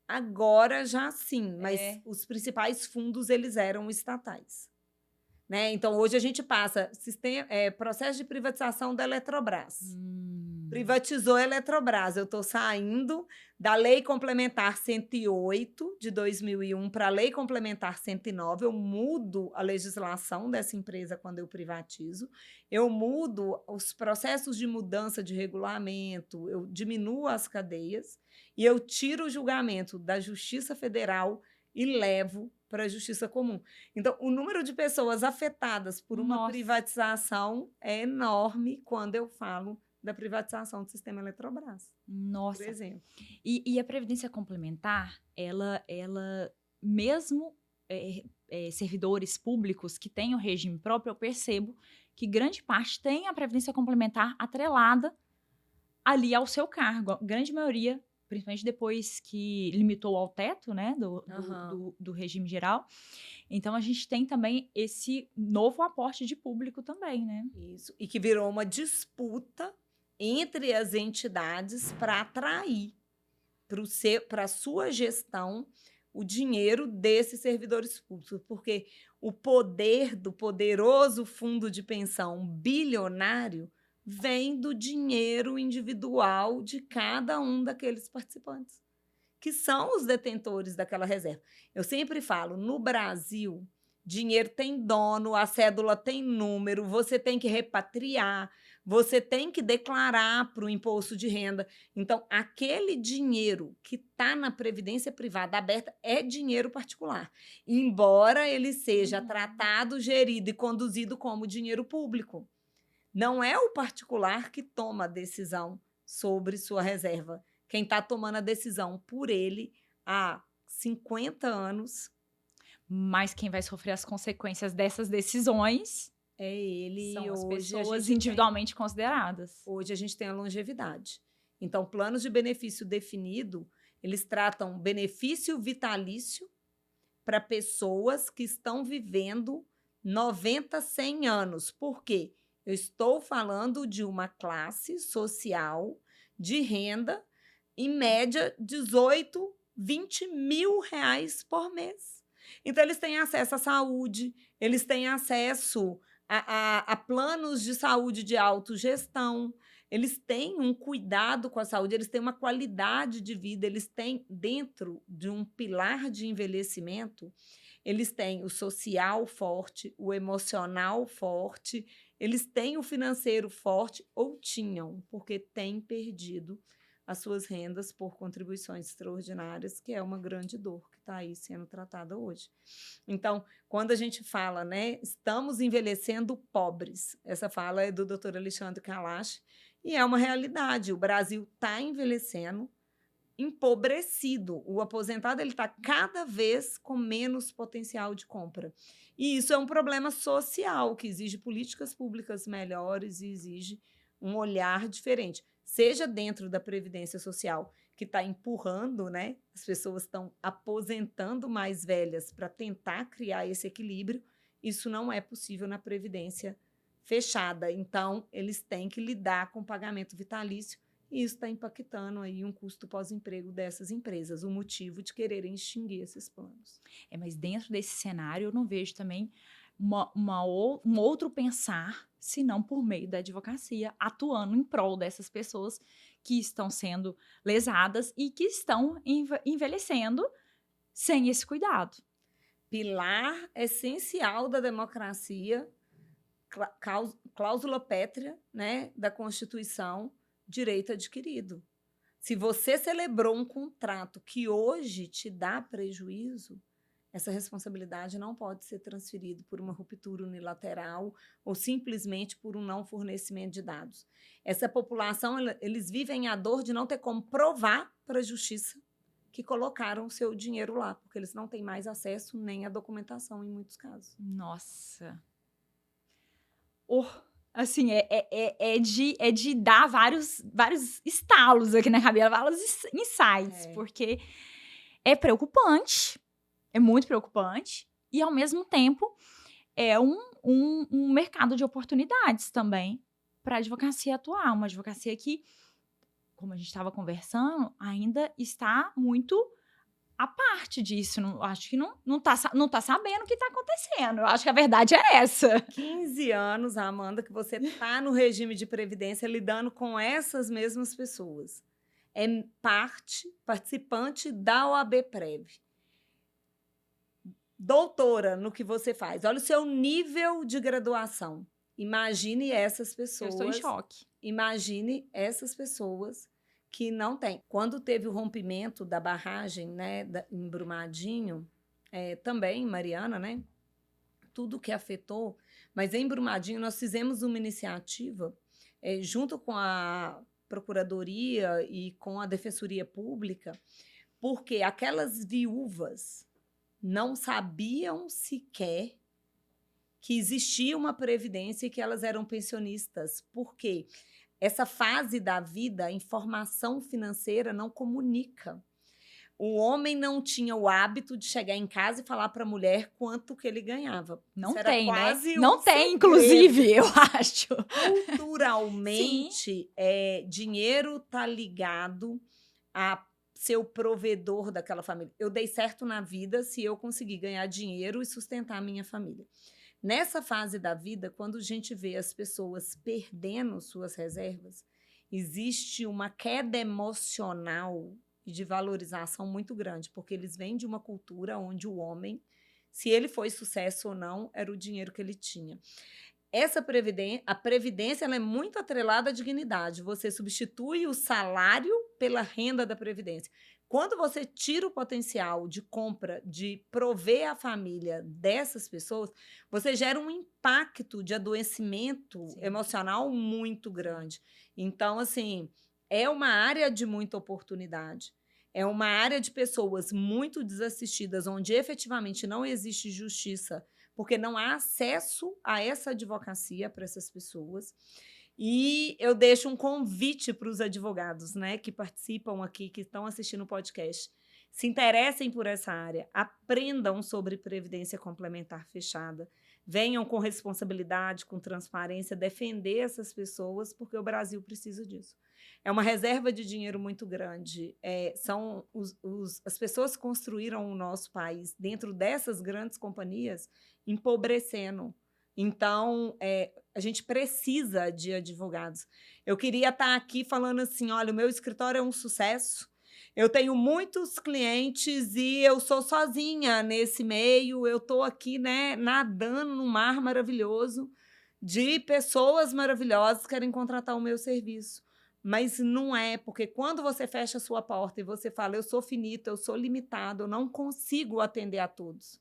Agora já sim, mas os principais fundos eles eram estatais. Né? Então, hoje a gente passa processo de privatização da Eletrobras. Privatizou a Eletrobras. Eu estou saindo da Lei Complementar 108 de 2001 para a Lei Complementar 109. Eu mudo a legislação dessa empresa quando eu privatizo. Eu mudo os processos de mudança de regulamento, eu diminuo as cadeias e eu tiro o julgamento da Justiça Federal e levo para a Justiça Comum. Então, o número de pessoas afetadas por uma privatização é enorme quando eu falo da privatização do sistema Eletrobras. Nossa. Por exemplo. E a Previdência Complementar, ela mesmo servidores públicos que têm o regime próprio, eu percebo que grande parte tem a Previdência Complementar atrelada ali ao seu cargo. A grande maioria, principalmente depois que limitou ao teto, né, do regime geral. Então, a gente tem também esse novo aporte de público também, né? Isso. E que virou uma disputa entre as entidades para atrair para a sua gestão o dinheiro desses servidores públicos, porque o poder do poderoso fundo de pensão bilionário vem do dinheiro individual de cada um daqueles participantes, que são os detentores daquela reserva. Eu sempre falo, no Brasil, dinheiro tem dono, a cédula tem número, você tem que repatriar, você tem que declarar para o imposto de renda. Então, aquele dinheiro que está na previdência privada aberta é dinheiro particular, embora ele seja tratado, gerido e conduzido como dinheiro público. Não é o particular que toma a decisão sobre sua reserva. Quem está tomando a decisão por ele há 50 anos. Mas quem vai sofrer as consequências dessas decisões é ele. São as hoje pessoas individualmente consideradas. Hoje a gente tem a longevidade. Então, planos de benefício definido, eles tratam benefício vitalício para pessoas que estão vivendo 90, 100 anos. Por quê? Eu estou falando de uma classe social de renda, em média, 18, 20 mil reais por mês. Então, eles têm acesso à saúde, eles têm acesso a planos de saúde de autogestão, eles têm um cuidado com a saúde, eles têm uma qualidade de vida, eles têm, dentro de um pilar de envelhecimento, eles têm o social forte, o emocional forte, eles têm o financeiro forte, ou tinham, porque têm perdido as suas rendas por contribuições extraordinárias, que é uma grande dor que está aí sendo tratada hoje. Então, quando a gente fala, né, estamos envelhecendo pobres, essa fala é do Dr. Alexandre Kalash, e é uma realidade. O Brasil está envelhecendo, empobrecido. O aposentado está cada vez com menos potencial de compra. E isso é um problema social que exige políticas públicas melhores e exige um olhar diferente, seja dentro da Previdência Social, que está empurrando, né? As pessoas estão aposentando mais velhas para tentar criar esse equilíbrio. Isso não é possível na Previdência fechada. Então, eles têm que lidar com o pagamento vitalício e isso está impactando aí um custo pós-emprego dessas empresas, o motivo de quererem extinguir esses planos. Mas dentro desse cenário eu não vejo também um outro pensar, senão por meio da advocacia, atuando em prol dessas pessoas que estão sendo lesadas e que estão envelhecendo sem esse cuidado. Pilar essencial da democracia, cláusula pétrea, né, da Constituição, direito adquirido. Se você celebrou um contrato que hoje te dá prejuízo, essa responsabilidade não pode ser transferida por uma ruptura unilateral ou simplesmente por um não fornecimento de dados. Essa população, eles vivem a dor de não ter como provar para a justiça que colocaram o seu dinheiro lá, porque eles não têm mais acesso nem à documentação, em muitos casos. Nossa. Assim, é de dar vários estalos aqui na cabeça, vários insights, porque é preocupante, é muito preocupante, e ao mesmo tempo é um mercado de oportunidades também para a advocacia atuar, uma advocacia que, como a gente estava conversando, ainda está muito à parte disso. Acho que não tá sabendo o que está acontecendo. Eu acho que a verdade é essa. 15 anos, Amanda, que você está no regime de previdência lidando com essas mesmas pessoas. É participante da OAB-Prev. Doutora no que você faz. Olha o seu nível de graduação. Imagine essas pessoas. Eu estou em choque. Imagine essas pessoas que não têm. Quando teve o rompimento da barragem, né, em Brumadinho, também, Mariana, né? Tudo que afetou, mas em Brumadinho nós fizemos uma iniciativa junto com a Procuradoria e com a Defensoria Pública, porque aquelas viúvas não sabiam sequer que existia uma previdência e que elas eram pensionistas, porque essa fase da vida, a informação financeira não comunica. O homem não tinha o hábito de chegar em casa e falar para a mulher quanto que ele ganhava. Não Isso tem, era quase né? Não tem, segredo. inclusive, eu acho. Culturalmente, dinheiro está ligado a ser o provedor daquela família. Eu dei certo na vida se eu conseguir ganhar dinheiro e sustentar a minha família. Nessa fase da vida, quando a gente vê as pessoas perdendo suas reservas, existe uma queda emocional e de valorização muito grande, porque eles vêm de uma cultura onde o homem, se ele foi sucesso ou não, era o dinheiro que ele tinha. A previdência ela é muito atrelada à dignidade. Você substitui o salário pela renda da previdência. Quando você tira o potencial de compra, de prover a família dessas pessoas, você gera um impacto de adoecimento emocional muito grande. Então, assim, é uma área de muita oportunidade. É uma área de pessoas muito desassistidas, onde efetivamente não existe justiça, porque não há acesso a essa advocacia para essas pessoas. E eu deixo um convite para os advogados, né, que participam aqui, que estão assistindo o podcast. Se interessem por essa área, aprendam sobre previdência complementar fechada, venham com responsabilidade, com transparência, defender essas pessoas, porque o Brasil precisa disso. É uma reserva de dinheiro muito grande. As pessoas que construíram o nosso país dentro dessas grandes companhias, empobrecendo. Então, a gente precisa de advogados. Eu queria estar aqui falando assim, olha, o meu escritório é um sucesso, eu tenho muitos clientes e eu sou sozinha nesse meio, eu estou aqui, né, nadando num mar maravilhoso de pessoas maravilhosas que querem contratar o meu serviço. Mas não é, porque quando você fecha a sua porta e você fala, eu sou finito, eu sou limitado, eu não consigo atender a todos.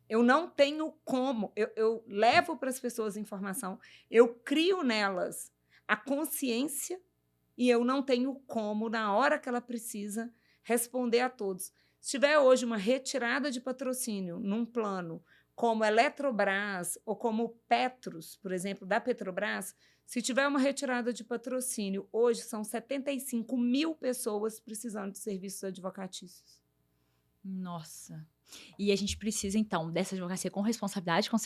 Eu não tenho como. Eu levo para as pessoas informação, eu crio nelas a consciência e eu não tenho como, na hora que ela precisa, responder a todos. Se tiver hoje uma retirada de patrocínio num plano como Eletrobras ou como Petros, por exemplo, da Petrobras, se tiver uma retirada de patrocínio, hoje são 75 mil pessoas precisando de serviços advocatícios. Nossa. E a gente precisa, então, dessa advocacia com responsabilidade, com o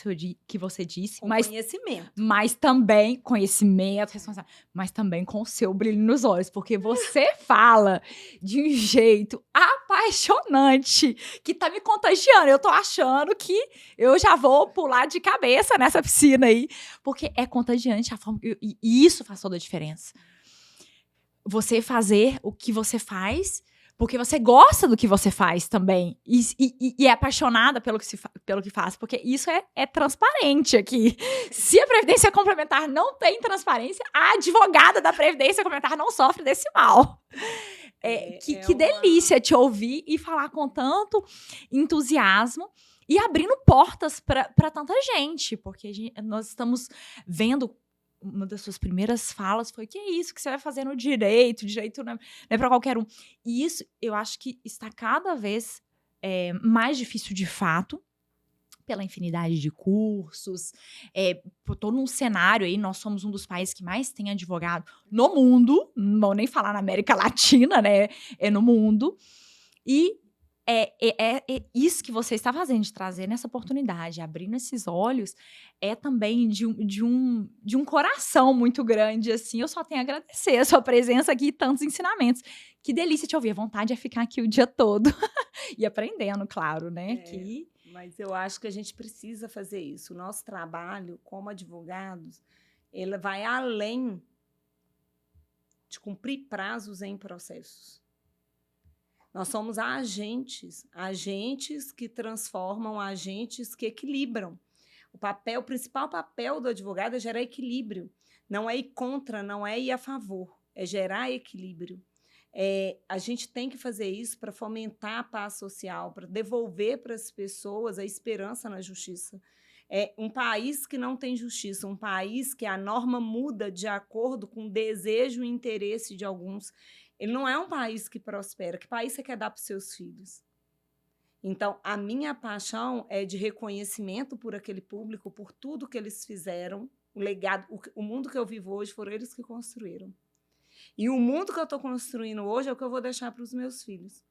que você disse, Com mas conhecimento. mas também conhecimento, responsabilidade, mas também com o seu brilho nos olhos, porque você fala de um jeito apaixonante que tá me contagiando. Eu tô achando que eu já vou pular de cabeça nessa piscina aí, porque é contagiante a forma e isso faz toda a diferença. Você fazer o que você faz porque você gosta do que você faz também. E é apaixonada pelo que faz. Porque isso é transparente aqui. Se a Previdência Complementar não tem transparência, a advogada da Previdência Complementar não sofre desse mal. Que delícia te ouvir e falar com tanto entusiasmo e abrindo portas para tanta gente. Porque nós estamos vendo. Uma das suas primeiras falas foi: que é isso que você vai fazer no direito? Direito não é para qualquer um. E isso, eu acho que está cada vez mais difícil de fato, pela infinidade de cursos, por todo um cenário aí. Nós somos um dos países que mais tem advogado no mundo, não vou nem falar na América Latina, né? É no mundo. E é isso que você está fazendo, de trazer nessa oportunidade, abrindo esses olhos, é também de um coração muito grande, assim. Eu só tenho a agradecer a sua presença aqui e tantos ensinamentos. Que delícia te ouvir, a vontade é ficar aqui o dia todo e aprendendo, claro, né? Mas eu acho que a gente precisa fazer isso. O nosso trabalho como advogados, ele vai além de cumprir prazos em processos. Nós somos agentes que transformam, agentes que equilibram. O principal papel do advogado é gerar equilíbrio. Não é ir contra, não é ir a favor, é gerar equilíbrio. A gente tem que fazer isso para fomentar a paz social, para devolver para as pessoas a esperança na justiça. Um país que não tem justiça, um país que a norma muda de acordo com o desejo e interesse de alguns, ele não é um país que prospera. Que país você quer dar para os seus filhos? Então, a minha paixão é de reconhecimento por aquele público, por tudo que eles fizeram, o legado, o mundo que eu vivo hoje foram eles que construíram. E o mundo que eu estou construindo hoje é o que eu vou deixar para os meus filhos.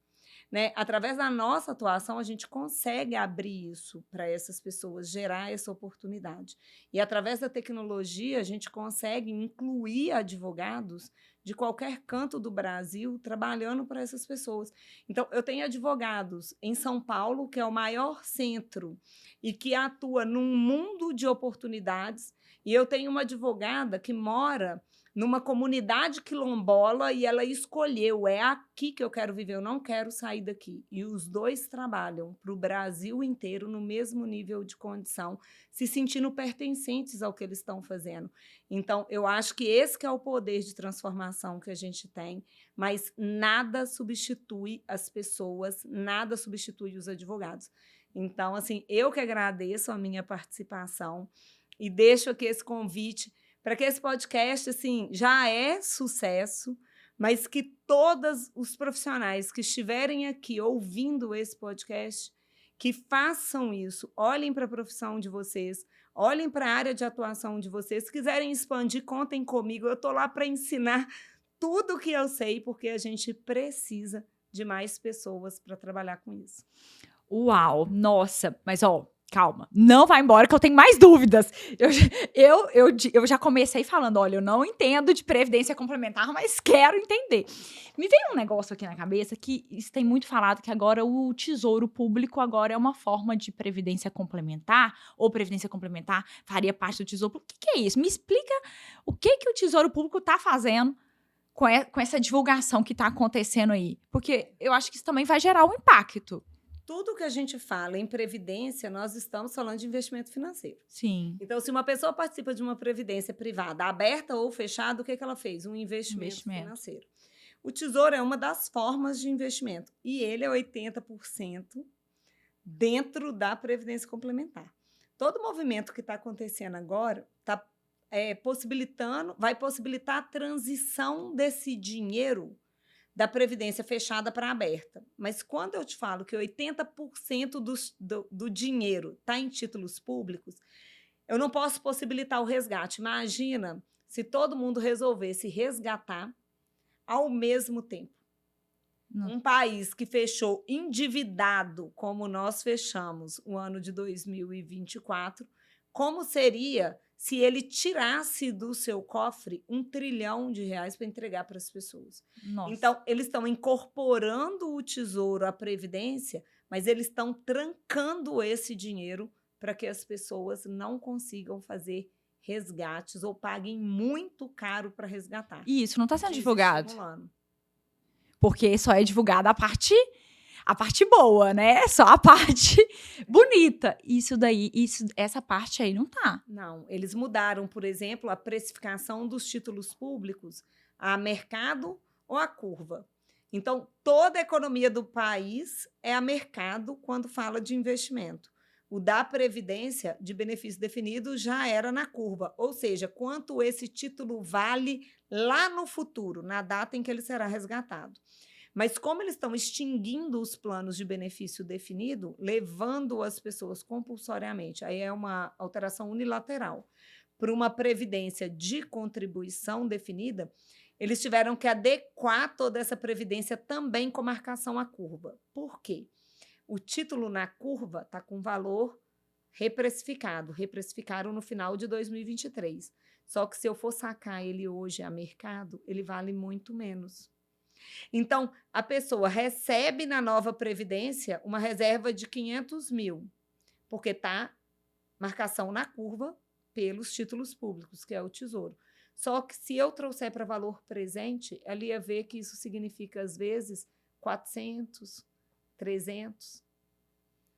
Né? Através da nossa atuação, a gente consegue abrir isso para essas pessoas, gerar essa oportunidade. E, através da tecnologia, a gente consegue incluir advogados de qualquer canto do Brasil trabalhando para essas pessoas. Então, eu tenho advogados em São Paulo, que é o maior centro e que atua num mundo de oportunidades, e eu tenho uma advogada que mora numa comunidade quilombola e ela escolheu, é aqui que eu quero viver, eu não quero sair daqui. E os dois trabalham para o Brasil inteiro no mesmo nível de condição, se sentindo pertencentes ao que eles estão fazendo. Então, eu acho que esse que é o poder de transformação que a gente tem, mas nada substitui as pessoas, nada substitui os advogados. Então, assim, eu que agradeço a minha participação e deixo aqui esse convite para que esse podcast assim, já é sucesso, mas que todos os profissionais que estiverem aqui ouvindo esse podcast, que façam isso, olhem para a profissão de vocês, olhem para a área de atuação de vocês. Se quiserem expandir, contem comigo, eu estou lá para ensinar tudo o que eu sei, porque a gente precisa de mais pessoas para trabalhar com isso. Uau, nossa, mas calma, não vai embora que eu tenho mais dúvidas. Eu já comecei falando, olha, eu não entendo de previdência complementar, mas quero entender. Me veio um negócio aqui na cabeça que isso tem muito falado, que agora o Tesouro Público agora é uma forma de previdência complementar, ou previdência complementar faria parte do Tesouro Público. O que é isso? Me explica o que o Tesouro Público está fazendo com essa divulgação que está acontecendo aí. Porque eu acho que isso também vai gerar um impacto. Tudo que a gente fala em previdência, nós estamos falando de investimento financeiro. Sim. Então, se uma pessoa participa de uma previdência privada, aberta ou fechada, o que ela fez? Um investimento financeiro. O Tesouro é uma das formas de investimento e ele é 80% dentro da previdência complementar. Todo movimento que está acontecendo agora vai possibilitar a transição desse dinheiro da previdência fechada para aberta. Mas quando eu te falo que 80% do dinheiro está em títulos públicos, eu não posso possibilitar o resgate. Imagina se todo mundo resolvesse resgatar ao mesmo tempo. Um país que fechou endividado, como nós fechamos o ano de 2024, como seria se ele tirasse do seu cofre R$ 1 trilhão para entregar para as pessoas? Nossa. Então, eles estão incorporando o Tesouro à Previdência, mas eles estão trancando esse dinheiro para que as pessoas não consigam fazer resgates ou paguem muito caro para resgatar. E isso não está sendo divulgado. Desestimulando. Porque só é divulgada a parte boa, né? Só a parte bonita. Essa parte aí não tá. Não, eles mudaram, por exemplo, a precificação dos títulos públicos a mercado ou a curva. Então, toda a economia do país é a mercado quando fala de investimento. O da Previdência, de benefício definido, já era na curva, ou seja, quanto esse título vale lá no futuro, na data em que ele será resgatado. Mas como eles estão extinguindo os planos de benefício definido, levando as pessoas compulsoriamente, aí é uma alteração unilateral, para uma previdência de contribuição definida, eles tiveram que adequar toda essa previdência também com marcação à curva. Por quê? O título na curva está com valor reprecificado. Reprecificaram no final de 2023. Só que se eu for sacar ele hoje a mercado, ele vale muito menos. Então, a pessoa recebe na nova Previdência uma reserva de 500 mil, porque está marcação na curva pelos títulos públicos, que é o Tesouro. Só que se eu trouxer para valor presente, ela ia ver que isso significa, às vezes, 400, 300.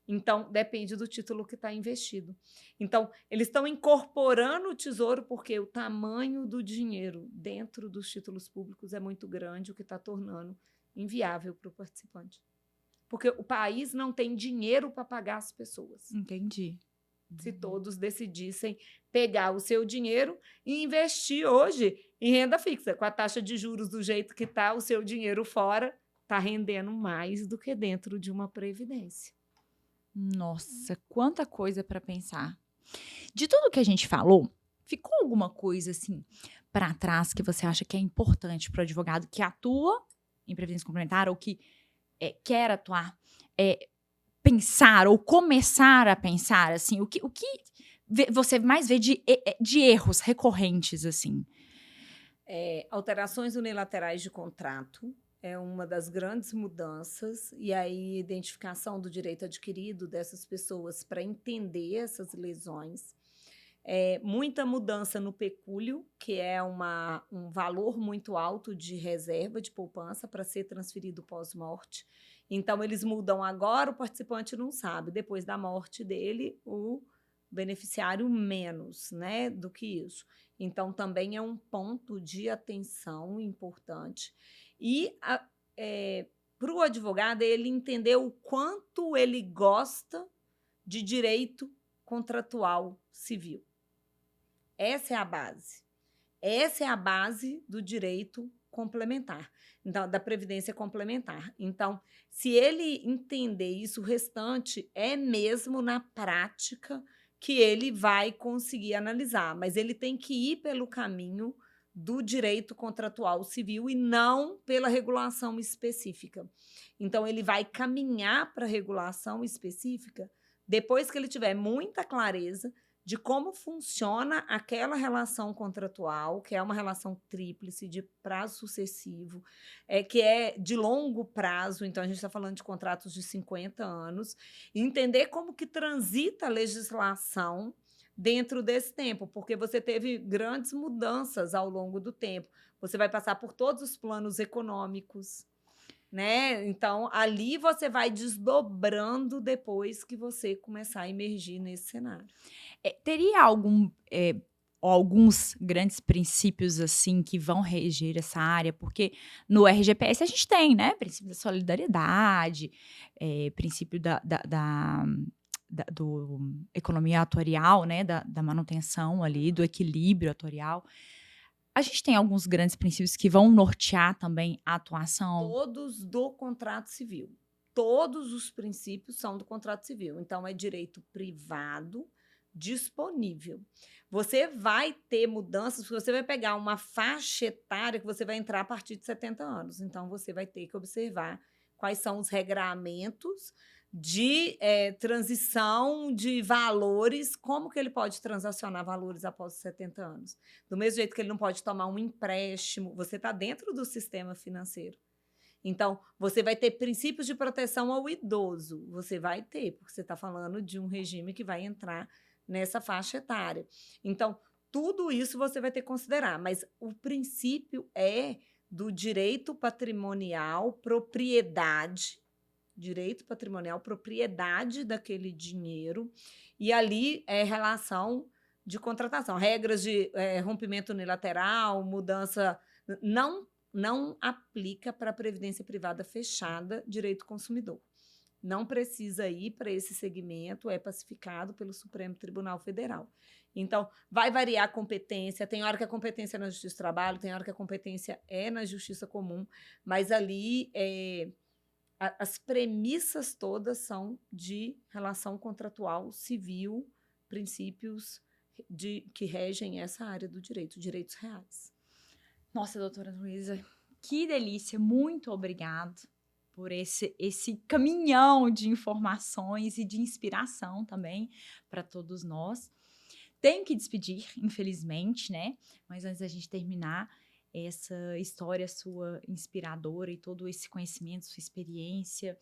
Então, depende do título que está investido. Então, eles estão incorporando o Tesouro porque o tamanho do dinheiro dentro dos títulos públicos é muito grande, o que está tornando inviável para o participante. Porque o país não tem dinheiro para pagar as pessoas. Entendi. Se todos decidissem pegar o seu dinheiro e investir hoje em renda fixa. Com a taxa de juros do jeito que está, o seu dinheiro fora está rendendo mais do que dentro de uma previdência. Nossa, quanta coisa para pensar. De tudo que a gente falou, ficou alguma coisa assim para trás que você acha que é importante para o advogado que atua em previdência complementar ou que quer atuar, pensar ou começar a pensar assim, o que você mais vê de erros recorrentes assim? Alterações unilaterais de contrato é uma das grandes mudanças, e aí identificação do direito adquirido dessas pessoas para entender essas lesões. Muita mudança no pecúlio, que é um valor muito alto de reserva de poupança para ser transferido pós-morte. Então, eles mudam agora, o participante não sabe, depois da morte dele, o beneficiário menos, né, do que isso. Então, também é um ponto de atenção importante. E para o advogado, ele entender o quanto ele gosta de direito contratual civil. Essa é a base. Essa é a base do direito complementar, então, da previdência complementar. Então, se ele entender isso, o restante é mesmo na prática que ele vai conseguir analisar, mas ele tem que ir pelo caminho do direito contratual civil e não pela regulação específica. Então, ele vai caminhar para a regulação específica depois que ele tiver muita clareza de como funciona aquela relação contratual, que é uma relação tríplice de prazo sucessivo, que é de longo prazo, então a gente está falando de contratos de 50 anos, e entender como que transita a legislação dentro desse tempo, porque você teve grandes mudanças ao longo do tempo. Você vai passar por todos os planos econômicos, né? Então, ali você vai desdobrando depois que você começar a emergir nesse cenário. Teria alguns grandes princípios assim que vão reger essa área? Porque no RGPS a gente tem, né? Princípio da solidariedade, princípio do economia atuarial, né? Da manutenção ali, do equilíbrio atuarial. A gente tem alguns grandes princípios que vão nortear também a atuação? Todos do contrato civil. Todos os princípios são do contrato civil. Então, é direito privado, disponível. Você vai ter mudanças, porque você vai pegar uma faixa etária que você vai entrar a partir de 70 anos. Então, você vai ter que observar quais são os regramentos de transição de valores, como que ele pode transacionar valores após os 70 anos. Do mesmo jeito que ele não pode tomar um empréstimo, você está dentro do sistema financeiro. Então, você vai ter princípios de proteção ao idoso. Você vai ter, porque você está falando de um regime que vai entrar nessa faixa etária. Então, tudo isso você vai ter que considerar, mas o princípio é do direito patrimonial, propriedade daquele dinheiro, e ali é relação de contratação, regras de rompimento unilateral, mudança, não aplica para a previdência privada fechada, direito consumidor. Não precisa ir para esse segmento, é pacificado pelo Supremo Tribunal Federal. Então, vai variar a competência, tem hora que a competência é na Justiça do Trabalho, tem hora que a competência é na Justiça Comum, mas ali as premissas todas são de relação contratual civil, princípios que regem essa área do direito, direitos reais. Nossa, doutora Luísa, que delícia, muito obrigado por esse caminhão de informações e de inspiração também para todos nós. Tenho que despedir, infelizmente, né? Mas antes da gente terminar essa história sua inspiradora e todo esse conhecimento, sua experiência,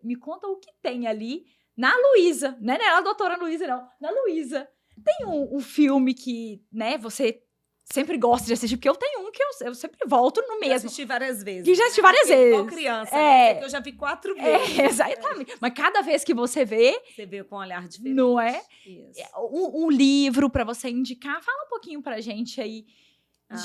me conta o que tem ali na Luísa, né? Não é a doutora Luísa, não. Na Luísa. Tem um filme que, né, você sempre gosta de assistir, porque eu tenho um que eu sempre volto no mesmo. Já assisti várias vezes. Que já assisti várias vezes. Igual criança, né? Que eu já vi 4 vezes. Exatamente. Mas cada vez que você vê... Você vê com um olhar diferente. Não é? Isso. Um livro para você indicar. Fala um pouquinho pra gente aí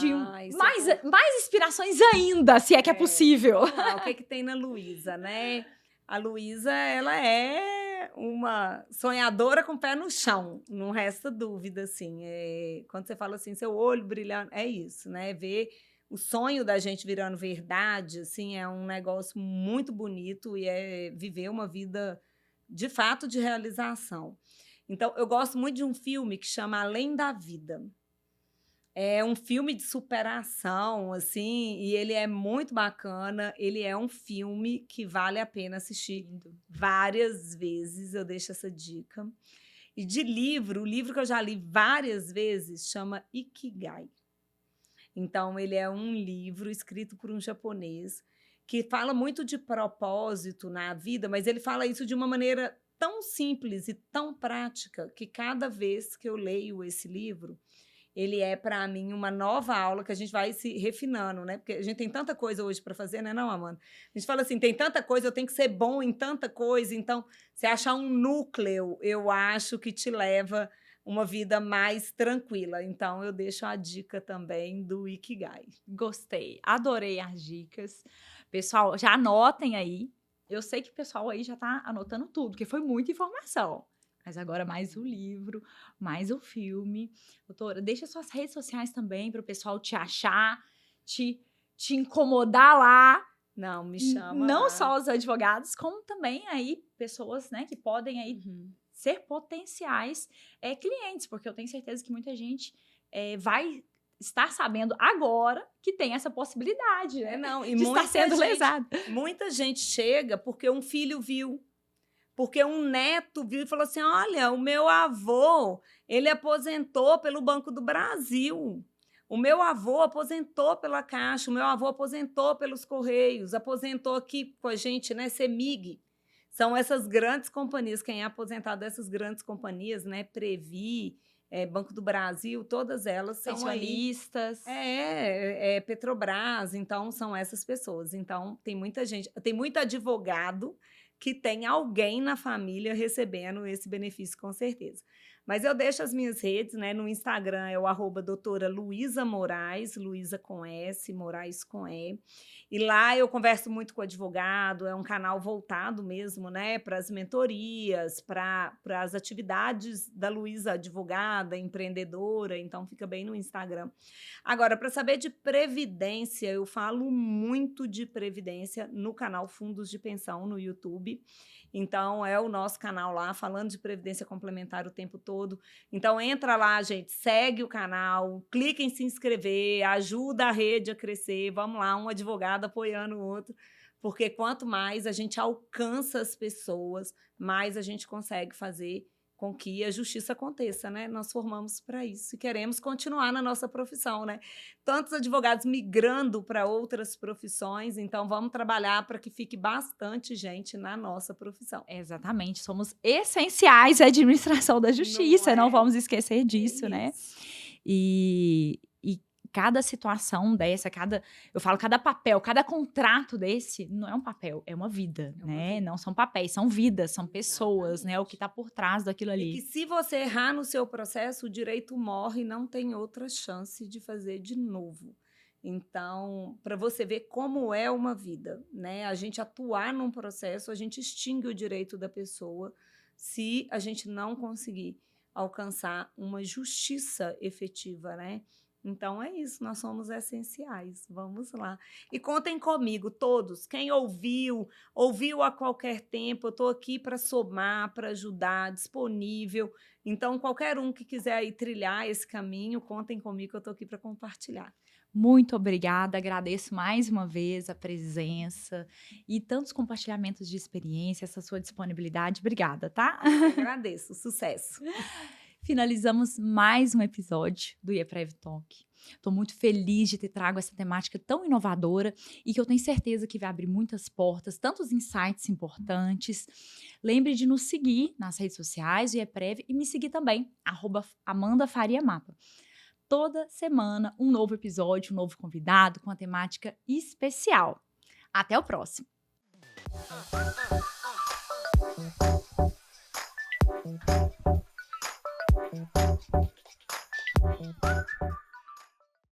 de mais inspirações ainda, se é que é possível. O que tem na Luísa, né? A Luísa, ela é uma sonhadora com o pé no chão, não resta dúvida, assim. Quando você fala assim, seu olho brilhando, é isso, né? Ver o sonho da gente virando verdade, assim, é um negócio muito bonito e é viver uma vida, de fato, de realização. Então, eu gosto muito de um filme que chama Além da Vida. É um filme de superação, assim, e ele é muito bacana. Ele é um filme que vale a pena assistir várias vezes, eu deixo essa dica. E de livro, o livro que eu já li várias vezes chama Ikigai. Então, ele é um livro escrito por um japonês que fala muito de propósito na vida, mas ele fala isso de uma maneira tão simples e tão prática que cada vez que eu leio esse livro, ele é, para mim, uma nova aula que a gente vai se refinando, né? Porque a gente tem tanta coisa hoje para fazer, né, não, Amanda? A gente fala assim, tem tanta coisa, eu tenho que ser bom em tanta coisa. Então, se achar um núcleo, eu acho que te leva uma vida mais tranquila. Então, eu deixo a dica também do Ikigai. Gostei, adorei as dicas. Pessoal, já anotem aí. Eu sei que o pessoal aí já está anotando tudo, porque foi muita informação. Mas agora mais o livro, mais o filme. Doutora, deixa suas redes sociais também para o pessoal te achar, te incomodar lá. Não, me chama. Não lá. só os advogados, como também aí pessoas, né, que podem aí ser potenciais clientes, porque eu tenho certeza que muita gente vai estar sabendo agora que tem essa possibilidade, né? E de estar sendo lesado. Muita gente chega porque um filho viu. Porque um neto viu e falou assim, olha, o meu avô, ele aposentou pelo Banco do Brasil. O meu avô aposentou pela Caixa, o meu avô aposentou pelos Correios, aposentou aqui com a gente, né, CEMIG. São essas grandes companhias, quem é aposentado dessas grandes companhias, né, Previ, Banco do Brasil, todas elas são pensionistas. Petrobras, então são essas pessoas. Então, tem muita gente, tem muito advogado que tem alguém na família recebendo esse benefício, com certeza. Mas eu deixo as minhas redes, né? No Instagram é o @doutora Luísa Moraes, Luísa com S, Moraes com E. E lá eu converso muito com o advogado, é um canal voltado mesmo, né, para as mentorias, para as atividades da Luísa advogada, empreendedora, então fica bem no Instagram. Agora, para saber de previdência, eu falo muito de previdência no canal Fundos de Pensão no YouTube. YouTube. Então, é o nosso canal lá, falando de previdência complementar o tempo todo. Então, entra lá, gente, segue o canal, clica em se inscrever, ajuda a rede a crescer. Vamos lá, um advogado apoiando o outro. Porque quanto mais a gente alcança as pessoas, mais a gente consegue fazer com que a justiça aconteça, né? Nós formamos para isso e queremos continuar na nossa profissão, né? Tantos advogados migrando para outras profissões, então vamos trabalhar para que fique bastante gente na nossa profissão. Exatamente, somos essenciais à administração da justiça, não é? vamos esquecer disso, É né? isso. E cada situação dessa, eu falo, cada papel, cada contrato desse, não é um papel, é uma vida, É uma né? vida. Não são papéis, são vidas, são pessoas, né? O Exatamente. que está por trás daquilo E ali. que se você errar no seu processo, o direito morre e não tem outra chance de fazer de novo. Então, para você ver como é uma vida, né? A gente atuar num processo, a gente extingue o direito da pessoa se a gente não conseguir alcançar uma justiça efetiva, né? Então é isso, nós somos essenciais. Vamos lá. E contem comigo, todos. Quem ouviu a qualquer tempo, eu estou aqui para somar, para ajudar, disponível. Então, qualquer um que quiser aí trilhar esse caminho, contem comigo, eu estou aqui para compartilhar. Muito obrigada, agradeço mais uma vez a presença e tantos compartilhamentos de experiência, essa sua disponibilidade. Obrigada, tá? Eu agradeço, sucesso. Finalizamos mais um episódio do IEPREV Talk. Estou muito feliz de ter trago essa temática tão inovadora e que eu tenho certeza que vai abrir muitas portas, tantos insights importantes. Lembre de nos seguir nas redes sociais, o IEPREV, e me seguir também, @AmandaFariaMapa. Toda semana, um novo episódio, um novo convidado com uma temática especial. Até o próximo!